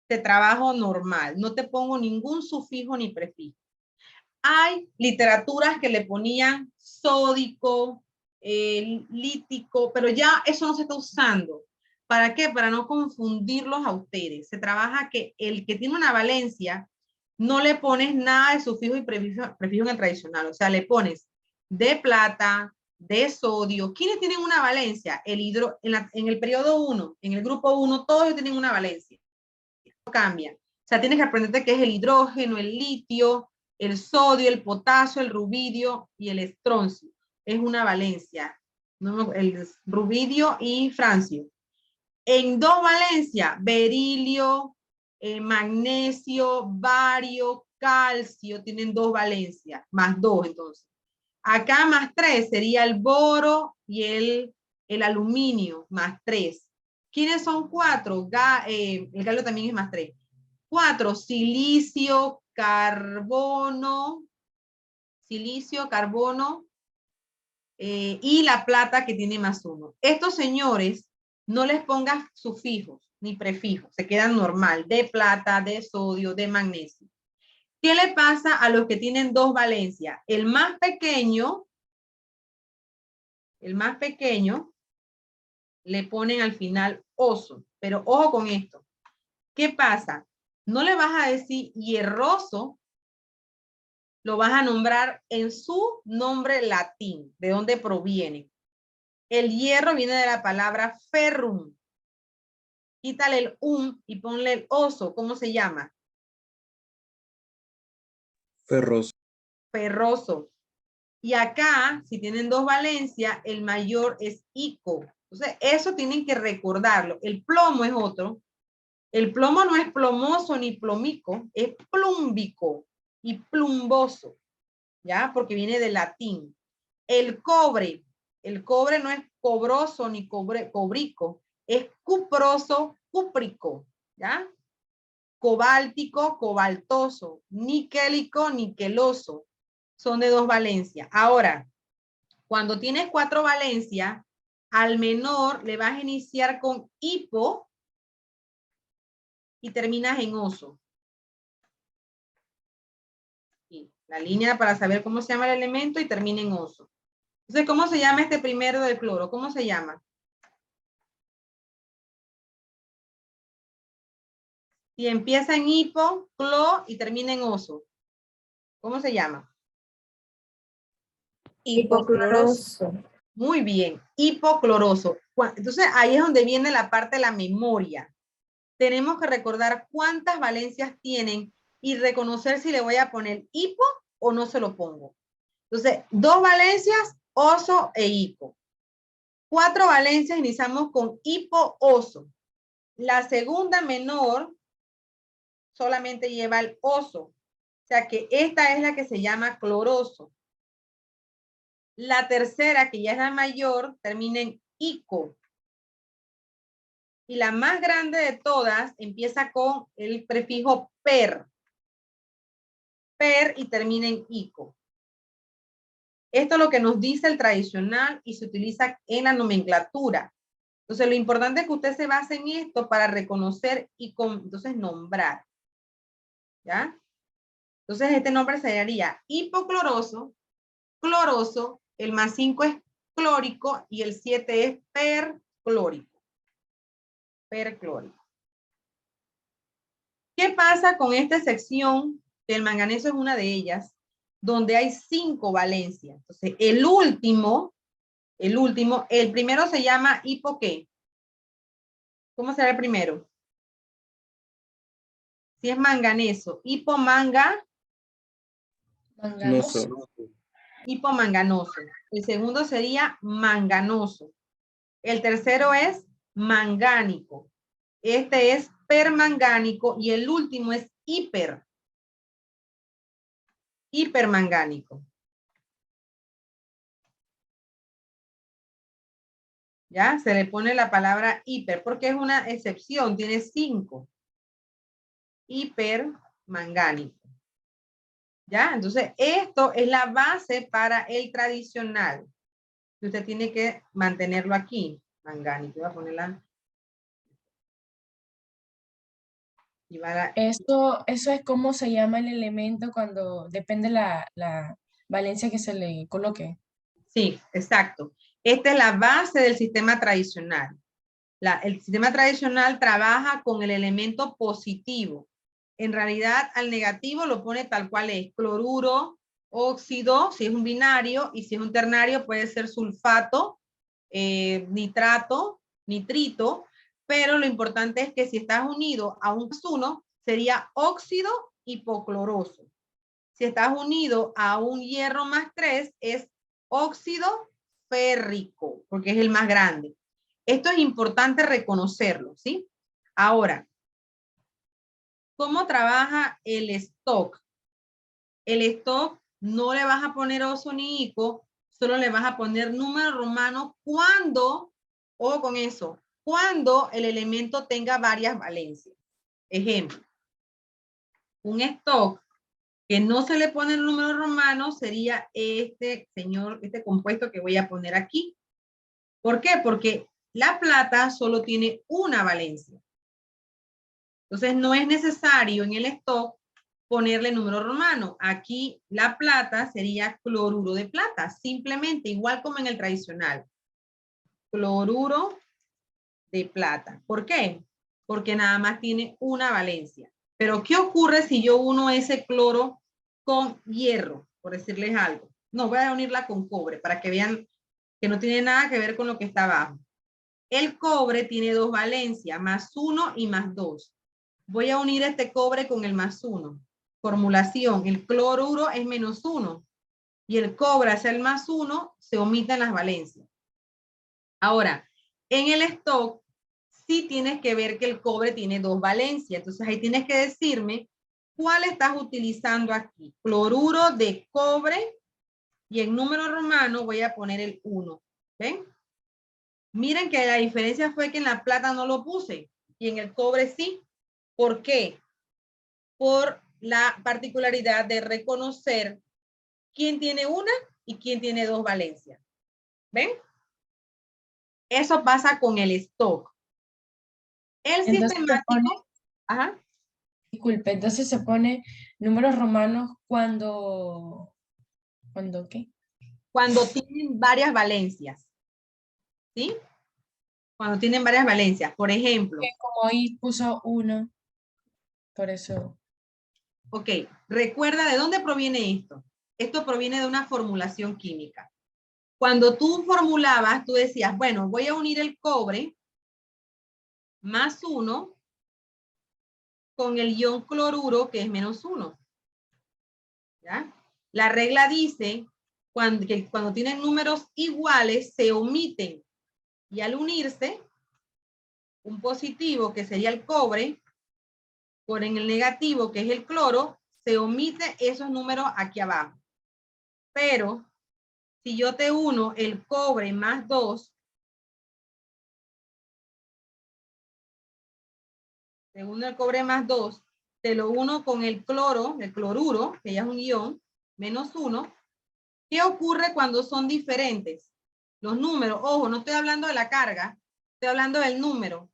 te trabajo normal. No te pongo ningún sufijo ni prefijo. Hay literaturas que le ponían sódico, lítico, pero ya eso no se está usando. ¿Para qué? Para no confundirlos a ustedes. Se trabaja que el que tiene una valencia, no le pones nada de sufijo y prefijo en el tradicional. O sea, le pones de plata, de sodio. ¿Quiénes tienen una valencia? En el periodo 1, en el grupo 1, todos tienen una valencia. No cambia. O sea, tienes que aprenderte qué es el hidrógeno, el litio, el sodio, el potasio, el rubidio y el estroncio. Es una valencia. ¿No? El rubidio y francio. En 2 valencias, berilio, magnesio, bario, calcio, tienen 2 valencias, más 2 entonces. Acá más 3 sería el boro y el aluminio, más 3. ¿Quiénes son 4? El galio también es más 3. 4, silicio, carbono, y la plata que tiene más 1. Estos señores, no les pongas sufijos ni prefijos, se quedan normal, de plata, de sodio, de magnesio. ¿Qué le pasa a los que tienen 2 valencias? El más pequeño, le ponen al final oso, pero ojo con esto. ¿Qué pasa? No le vas a decir hierroso, lo vas a nombrar en su nombre latín, de dónde proviene. El hierro viene de la palabra ferrum. Quítale el y ponle el oso. ¿Cómo se llama? Ferroso. Ferroso. Y acá, si tienen 2 valencias, el mayor es ico. Entonces, eso tienen que recordarlo. El plomo es otro. El plomo no es plomoso ni plomico, es plúmbico y plumboso, ¿ya? Porque viene del latín. El cobre no es cobroso ni cobrico, es cuproso, cúprico, ¿ya? Cobáltico, cobaltoso, niquélico, niqueloso. Son de 2 valencias. Ahora, cuando tienes 4 valencias, al menor le vas a iniciar con hipo y terminas en oso. Y la línea para saber cómo se llama el elemento y termina en oso. Entonces, ¿cómo se llama este primero del cloro? ¿Cómo se llama? Si empieza en hipo, clo y termina en oso. ¿Cómo se llama? Hipocloroso. Muy bien, hipocloroso. Entonces, ahí es donde viene la parte de la memoria. Tenemos que recordar cuántas valencias tienen y reconocer si le voy a poner hipo o no se lo pongo. Entonces, 2 valencias, oso e hipo. 4 valencias, iniciamos con hipo, oso. La segunda menor solamente lleva el oso. O sea que esta es la que se llama cloroso. La tercera, que ya es la mayor, termina en ico. Y la más grande de todas empieza con el prefijo per. Per y termina en ico. Esto es lo que nos dice el tradicional y se utiliza en la nomenclatura. Entonces, lo importante es que usted se base en esto para reconocer y entonces nombrar. ¿Ya? Entonces, este nombre sería hipocloroso, cloroso, el más 5 es clórico y el 7 es perclórico. Perclórico. ¿Qué pasa con esta sección? El manganeso es una de ellas, donde hay 5 valencias. Entonces, el primero se llama hipo ¿qué? ¿Cómo será el primero? Si es manganeso, hipomanga. Manganoso. Hipomanganoso. El segundo sería manganoso. El tercero es mangánico. Este es permangánico y el último es hipermangánico. ¿Ya? Se le pone la palabra hiper porque es una excepción, tiene 5. Hipermangánico. ¿Ya? Entonces, esto es la base para el tradicional. Usted tiene que mantenerlo aquí, mangánico. Voy a ponerla. Y va a... Eso es como se llama el elemento cuando depende la valencia que se le coloque. Sí, exacto. Esta es la base del sistema tradicional. El sistema tradicional trabaja con el elemento positivo. En realidad, al negativo lo pone tal cual es. Cloruro, óxido, si es un binario, y si es un ternario puede ser sulfato, nitrato, nitrito, pero lo importante es que si estás unido a un +1, sería óxido hipocloroso. Si estás unido a un hierro +3, es óxido férrico, porque es el más grande. Esto es importante reconocerlo, ¿sí? Ahora, ¿cómo trabaja el stock? El stock no le vas a poner oso ni ico, solo le vas a poner número romano cuando, o con eso, cuando el elemento tenga varias valencias. Ejemplo, un stock que no se le pone el número romano sería este compuesto que voy a poner aquí. ¿Por qué? Porque la plata solo tiene una valencia. Entonces no es necesario en el stock ponerle número romano. Aquí la plata sería cloruro de plata, simplemente igual como en el tradicional. Cloruro de plata. ¿Por qué? Porque nada más tiene una valencia. Pero ¿qué ocurre si yo uno ese cloro con hierro? Por decirles algo. No, voy a unirla con cobre para que vean que no tiene nada que ver con lo que está abajo. El cobre tiene 2 valencias, +1 y +2. Voy a unir este cobre con el +1. Formulación, el cloruro es -1 y el cobre hacia el +1 se omiten las valencias. Ahora, en el stock sí tienes que ver que el cobre tiene 2 valencias. Entonces ahí tienes que decirme cuál estás utilizando aquí. Cloruro de cobre y en número romano voy a poner el 1. ¿Ven? Miren que la diferencia fue que en la plata no lo puse y en el cobre sí. ¿Por qué? Por la particularidad de reconocer quién tiene una y quién tiene 2 valencias. ¿Ven? Eso pasa con el stock. El sistemático. Ajá. Disculpe, entonces se pone números romanos cuando ¿qué? Cuando tienen varias valencias. ¿Sí? Cuando tienen varias valencias. Por ejemplo. Como ahí puso 1. Por eso. Ok, recuerda de dónde proviene esto. Esto proviene de una formulación química. Cuando tú formulabas, tú decías, bueno, voy a unir el cobre +1 con el ion cloruro, que es -1. ¿Ya? La regla dice que cuando tienen números iguales, se omiten. Y al unirse, un positivo, que sería el cobre, por en el negativo, que es el cloro, se omite esos números aquí abajo. Pero, si yo te uno el cobre +2, te uno el cobre +2, te lo uno con el cloro, el cloruro, que ya es un ion, -1. ¿Qué ocurre cuando son diferentes? Los números, ojo, no estoy hablando de la carga, estoy hablando del número.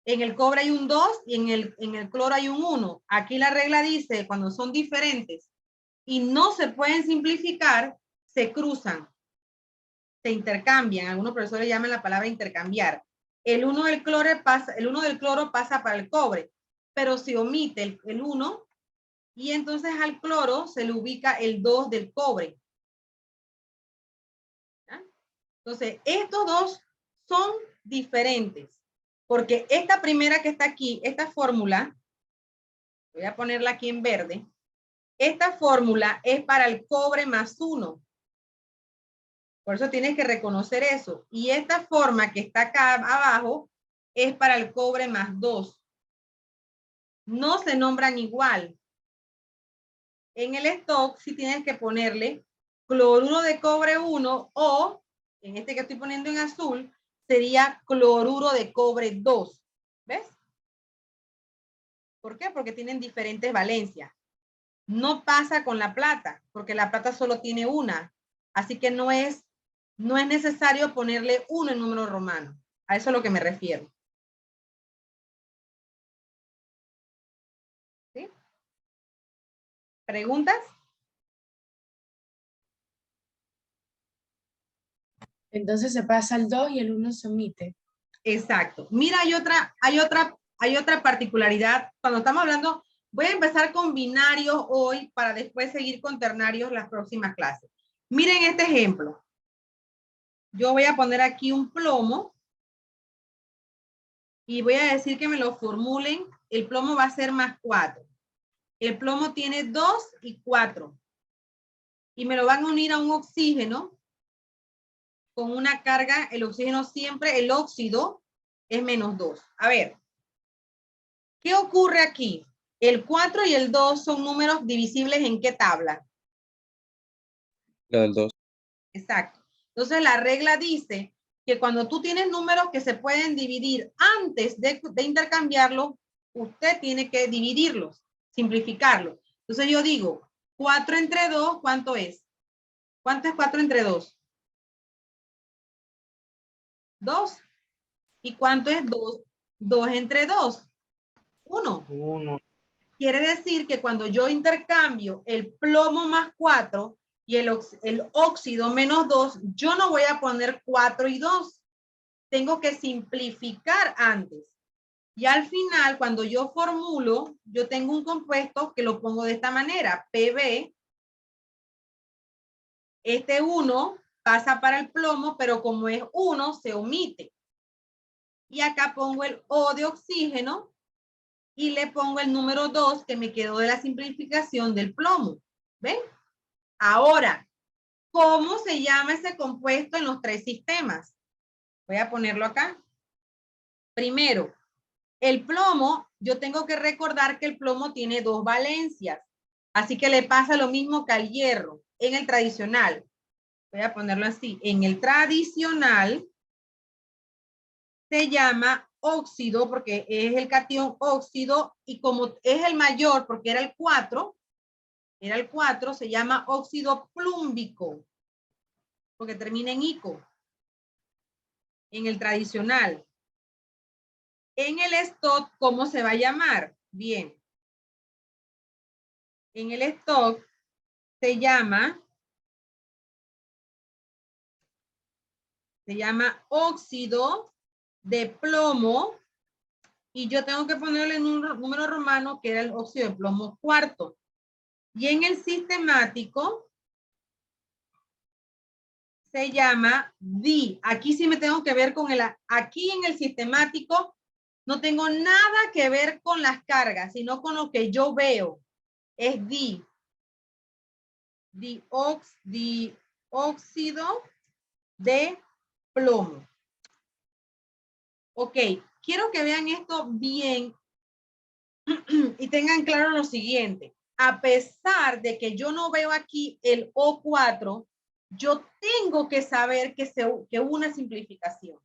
En el cobre hay un 2 y en el cloro hay un 1. Aquí la regla dice, cuando son diferentes y no se pueden simplificar, se cruzan, se intercambian. Algunos profesores llaman la palabra intercambiar. El 1 del cloro pasa para el cobre, pero se omite el 1 y entonces al cloro se le ubica el 2 del cobre. ¿Ya? Entonces, estos dos son diferentes, porque esta primera que está aquí, esta fórmula, voy a ponerla aquí en verde, esta fórmula es para el cobre +1. Por eso tienes que reconocer eso. Y esta forma que está acá abajo es para el cobre +2. No se nombran igual. En el stock sí tienes que ponerle cloruro de cobre 1 o, en este que estoy poniendo en azul, sería cloruro de cobre 2. ¿Ves? ¿Por qué? Porque tienen diferentes valencias. No pasa con la plata, porque la plata solo tiene una. Así que no es necesario ponerle 1 en número romano. A eso es a lo que me refiero. ¿Sí? ¿Preguntas? Entonces se pasa al 2 y el 1 se omite. Exacto. Mira, hay otra particularidad. Cuando estamos hablando, voy a empezar con binarios hoy para después seguir con ternarios las próximas clases. Miren este ejemplo. Yo voy a poner aquí un plomo y voy a decir que me lo formulen. El plomo va a ser más 4. El plomo tiene 2 y 4. Y me lo van a unir a un oxígeno con una carga. El oxígeno siempre, el óxido es menos 2. A ver, ¿qué ocurre aquí? El 4 y el 2 son números divisibles ¿en qué tabla? La del 2. Exacto. Entonces la regla dice que cuando tú tienes números que se pueden dividir antes de intercambiarlos, usted tiene que dividirlos, simplificarlos. Entonces yo digo, 4 entre 2, ¿cuánto es? ¿Cuánto es 4 entre 2? 2. ¿Y cuánto es 2? 2 entre 2. 1. 1. Quiere decir que cuando yo intercambio el plomo más 4 y el óxido menos 2, yo no voy a poner 4 y 2. Tengo que simplificar antes. Y al final, cuando yo formulo, yo tengo un compuesto que lo pongo de esta manera. PB, este 1 pasa para el plomo, pero como es 1, se omite. Y acá pongo el O de oxígeno y le pongo el número 2 que me quedó de la simplificación del plomo. ¿Ven? Ahora, ¿cómo se llama ese compuesto en los 3 sistemas? Voy a ponerlo acá. Primero, el plomo, yo tengo que recordar que el plomo tiene 2 valencias. Así que le pasa lo mismo que al hierro en el tradicional. Voy a ponerlo así. En el tradicional se llama óxido porque es el catión óxido y como es el mayor porque era el 4, se llama óxido plúmbico porque termina en ico. En el tradicional. En el stock, ¿cómo se va a llamar? Bien. En el stock se llama óxido de plomo y yo tengo que ponerle en un número romano que era el óxido de plomo cuarto. Y en el sistemático se llama Di. Aquí sí me tengo que ver con aquí en el sistemático no tengo nada que ver con las cargas, sino con lo que yo veo. Es Di. Óxido de plomo. Ok, quiero que vean esto bien y tengan claro lo siguiente. A pesar de que yo no veo aquí el O4, yo tengo que saber que hubo una simplificación.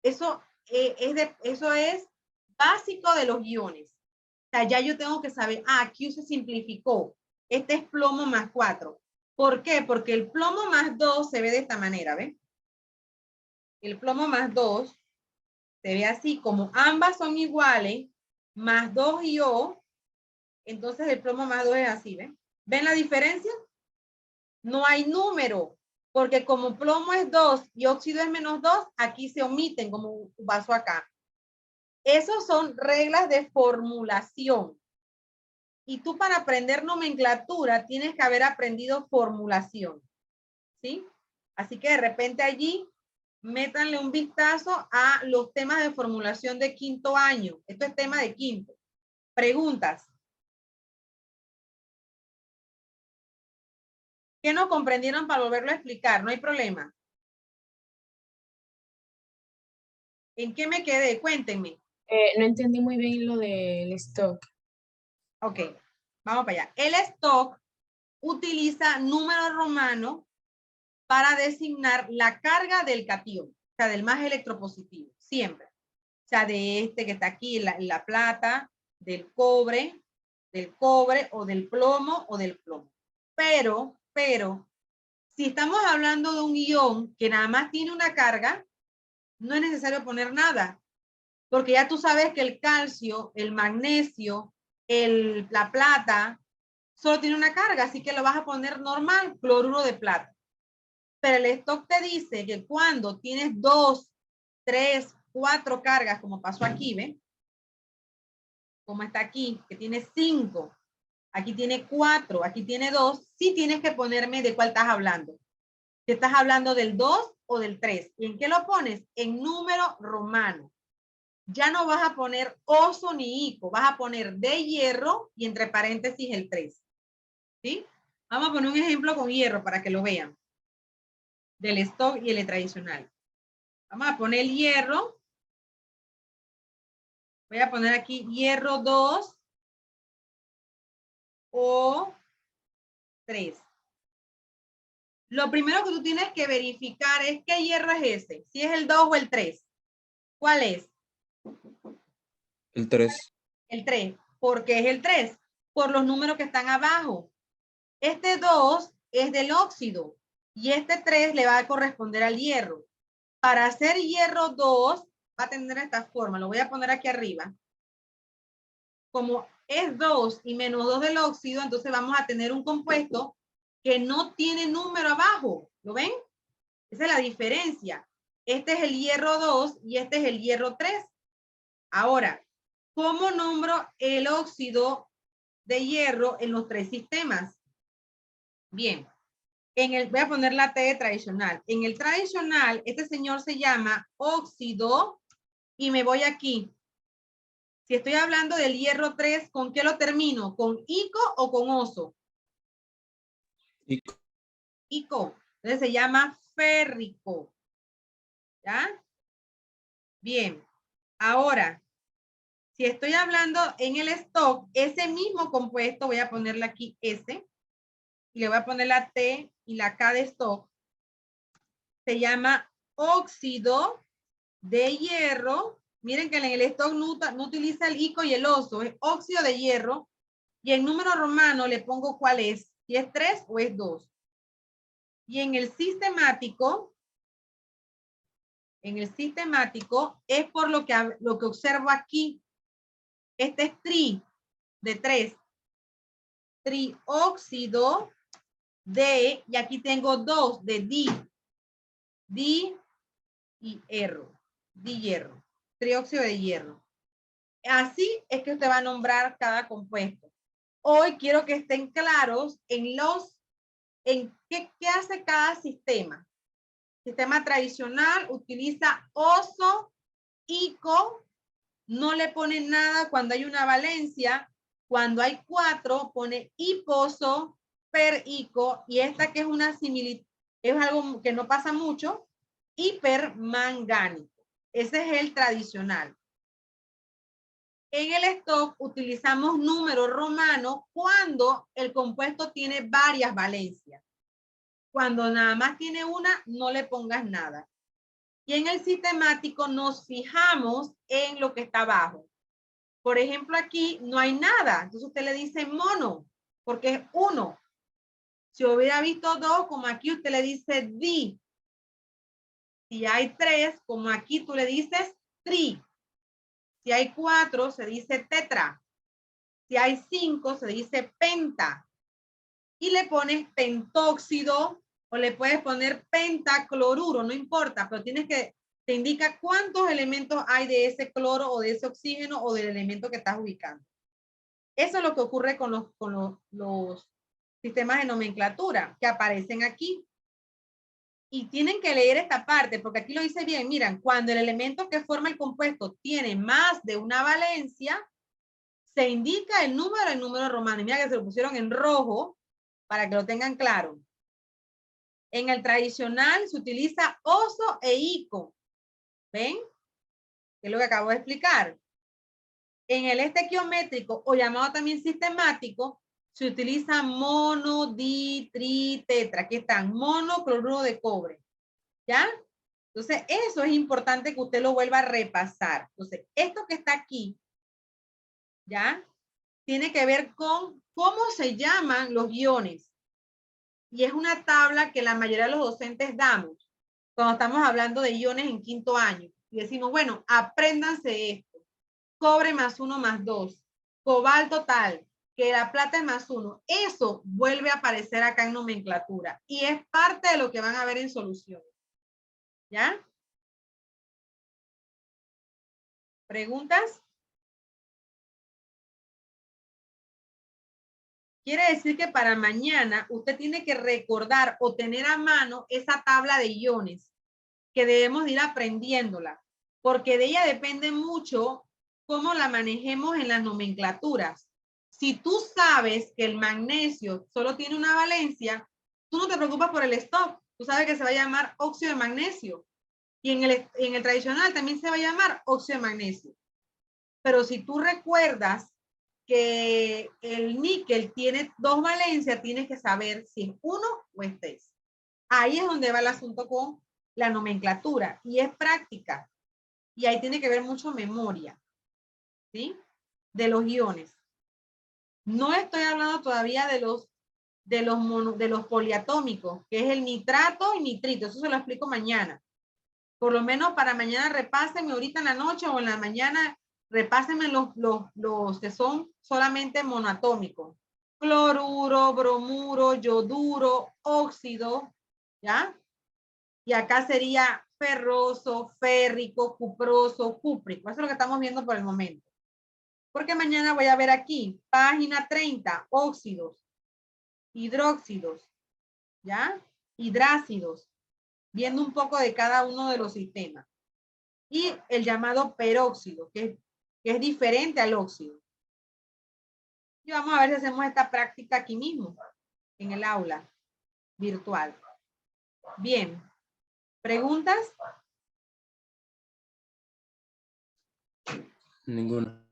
Eso es básico de los guiones. O sea, ya yo tengo que saber, aquí se simplificó. Este es plomo más 4. ¿Por qué? Porque el plomo más 2 se ve de esta manera, ¿ven? El plomo más 2 se ve así, como ambas son iguales, más 2 y O, entonces el plomo más 2 es así, ¿ven? ¿Ven la diferencia? No hay número, porque como plomo es 2 y óxido es menos 2, aquí se omiten como pasó acá. Esas son reglas de formulación. Y tú para aprender nomenclatura tienes que haber aprendido formulación, ¿sí? Así que de repente allí métanle un vistazo a los temas de formulación de quinto año. Esto es tema de quinto. Preguntas. ¿Qué no comprendieron para volverlo a explicar? No hay problema. ¿En qué me quedé? Cuéntenme. No entendí muy bien lo del stock. Ok. Vamos para allá. El stock utiliza número romano para designar la carga del catión, o sea, del más electropositivo, siempre. O sea, de este que está aquí, la plata, del cobre o del plomo. Pero, si estamos hablando de un ion que nada más tiene una carga, no es necesario poner nada, porque ya tú sabes que el calcio, el magnesio, la plata, solo tiene una carga, así que lo vas a poner normal, cloruro de plata. Pero el stock te dice que cuando tienes 2, 3, 4 cargas, como pasó aquí, ¿ven? Como está aquí, que tiene 5, aquí tiene 4, aquí tiene 2, sí tienes que ponerme de cuál estás hablando. Si estás hablando del 2 o del 3. ¿Y en qué lo pones? En número romano. Ya no vas a poner oso ni ico, vas a poner de hierro y entre paréntesis el 3. ¿Sí? Vamos a poner un ejemplo con hierro para que lo vean. Del stock y el tradicional. Vamos a poner el hierro. Voy a poner aquí hierro 2 o 3. Lo primero que tú tienes que verificar es qué hierro es ese. Si es el 2 o el 3. ¿Cuál es? El 3. El 3. ¿Por qué es el 3? Por los números que están abajo. Este 2 es del óxido y este 3 le va a corresponder al hierro. Para hacer hierro 2 va a tener esta forma. Lo voy a poner aquí arriba. Como es 2 y menos 2 del óxido, entonces vamos a tener un compuesto que no tiene número abajo. ¿Lo ven? Esa es la diferencia. Este es el hierro 2 y este es el hierro 3. Ahora, ¿cómo nombro el óxido de hierro en los 3 sistemas? Bien, voy a poner la T tradicional. En el tradicional, este señor se llama óxido y me voy aquí. Si estoy hablando del hierro 3, ¿con qué lo termino? ¿Con ico o con oso? Ico. Ico. Entonces se llama férrico. ¿Ya? Bien. Ahora, si estoy hablando en el stock, ese mismo compuesto, voy a ponerle aquí S, y le voy a poner la T y la K de stock, se llama óxido de hierro. Miren que en el stock no utiliza el ico y el oso, es óxido de hierro, y en número romano le pongo cuál es, si es 3 o es 2. Y en el sistemático es por lo que observo aquí. Este es tri, de 3. Trióxido de, y aquí tengo 2, de di y hierro. Di-hierro. Trióxido de hierro. Así es que usted va a nombrar cada compuesto. Hoy quiero que estén claros en qué hace cada sistema. Sistema tradicional utiliza oso, ico, no le pone nada cuando hay una valencia. Cuando hay 4, pone hiposo, perico, y esta que es una similitud, es algo que no pasa mucho, hipermangánico. Ese es el tradicional. En el stock utilizamos números romanos cuando el compuesto tiene varias valencias. Cuando nada más tiene una, no le pongas nada. Y en el sistemático nos fijamos en lo que está abajo. Por ejemplo, aquí no hay nada. Entonces usted le dice mono, porque es 1. Si hubiera visto 2, como aquí usted le dice di. Si hay 3, como aquí tú le dices tri. Si hay 4, se dice tetra. Si hay 5, se dice penta. Y le pones pentóxido o le puedes poner pentacloruro, no importa, pero te indica cuántos elementos hay de ese cloro o de ese oxígeno o del elemento que estás ubicando. Eso es lo que ocurre con los sistemas de nomenclatura que aparecen aquí. Y tienen que leer esta parte, porque aquí lo dice bien. Miran, cuando el elemento que forma el compuesto tiene más de una valencia, se indica el número romano. Y mira que se lo pusieron en rojo para que lo tengan claro. En el tradicional se utiliza oso e ico. ¿Ven? Que es lo que acabo de explicar. En el estequiométrico, o llamado también sistemático, se utiliza mono, di, tri, tetra. Aquí están, monocloruro de cobre. ¿Ya? Entonces, eso es importante que usted lo vuelva a repasar. Entonces, esto que está aquí, ¿ya? Tiene que ver con cómo se llaman los iones. Y es una tabla que la mayoría de los docentes damos cuando estamos hablando de iones en quinto año. Y decimos, bueno, apréndanse esto. Cobre más 1 más 2. Cobalto tal, que la plata es más 1. Eso vuelve a aparecer acá en nomenclatura. Y es parte de lo que van a ver en soluciones. ¿Ya? ¿Preguntas? Quiere decir que para mañana usted tiene que recordar o tener a mano esa tabla de iones que debemos de ir aprendiéndola, porque de ella depende mucho cómo la manejemos en las nomenclaturas. Si tú sabes que el magnesio solo tiene una valencia, tú no te preocupas por el stop. Tú sabes que se va a llamar óxido de magnesio. Y en el tradicional también se va a llamar óxido de magnesio. Pero si tú recuerdas que el níquel tiene 2 valencias, tienes que saber si es 1 o es 3. Ahí es donde va el asunto con la nomenclatura y es práctica. Y ahí tiene que ver mucho memoria, ¿sí? De los iones. No estoy hablando todavía de los poliatómicos, que es el nitrato y nitrito. Eso se lo explico mañana. Por lo menos para mañana repásenme ahorita en la noche o en la mañana. Repásenme los que son solamente monoatómicos. Cloruro, bromuro, yoduro, óxido, ¿ya? Y acá sería ferroso, férrico, cuproso, cúprico. Eso es lo que estamos viendo por el momento. Porque mañana voy a ver aquí, página 30, óxidos, hidróxidos, ¿ya? Hidrácidos, viendo un poco de cada uno de los sistemas. Y el llamado peróxido, que es diferente al óxido. Y vamos a ver si hacemos esta práctica aquí mismo, en el aula virtual. Bien. ¿Preguntas? Ninguna.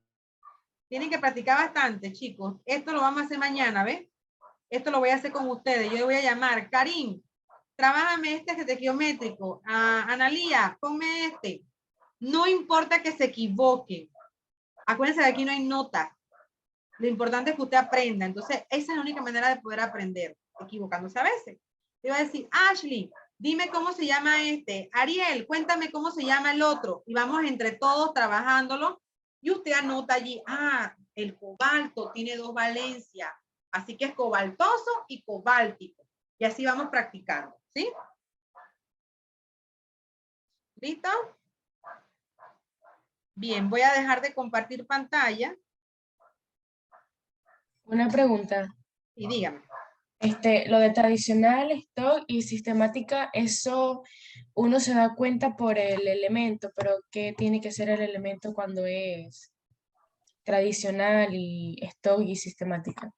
Tienen que practicar bastante, chicos. Esto lo vamos a hacer mañana, ¿ves? Esto lo voy a hacer con ustedes. Yo le voy a llamar. Karim, trabájame este geométrico. Analía, ponme este. No importa que se equivoquen. Acuérdense que aquí no hay nota. Lo importante es que usted aprenda. Entonces, esa es la única manera de poder aprender, equivocándose a veces. Te iba a decir, Ashley, dime cómo se llama este. Ariel, cuéntame cómo se llama el otro. Y vamos entre todos trabajándolo. Y usted anota allí, el cobalto tiene 2 valencias. Así que es cobaltoso y cobáltico. Y así vamos practicando, ¿sí? ¿Listo? Bien, voy a dejar de compartir pantalla. Una pregunta. Y dígame. Lo de tradicional, stock y sistemática, eso uno se da cuenta por el elemento, pero ¿qué tiene que ser el elemento cuando es tradicional y stock y sistemática?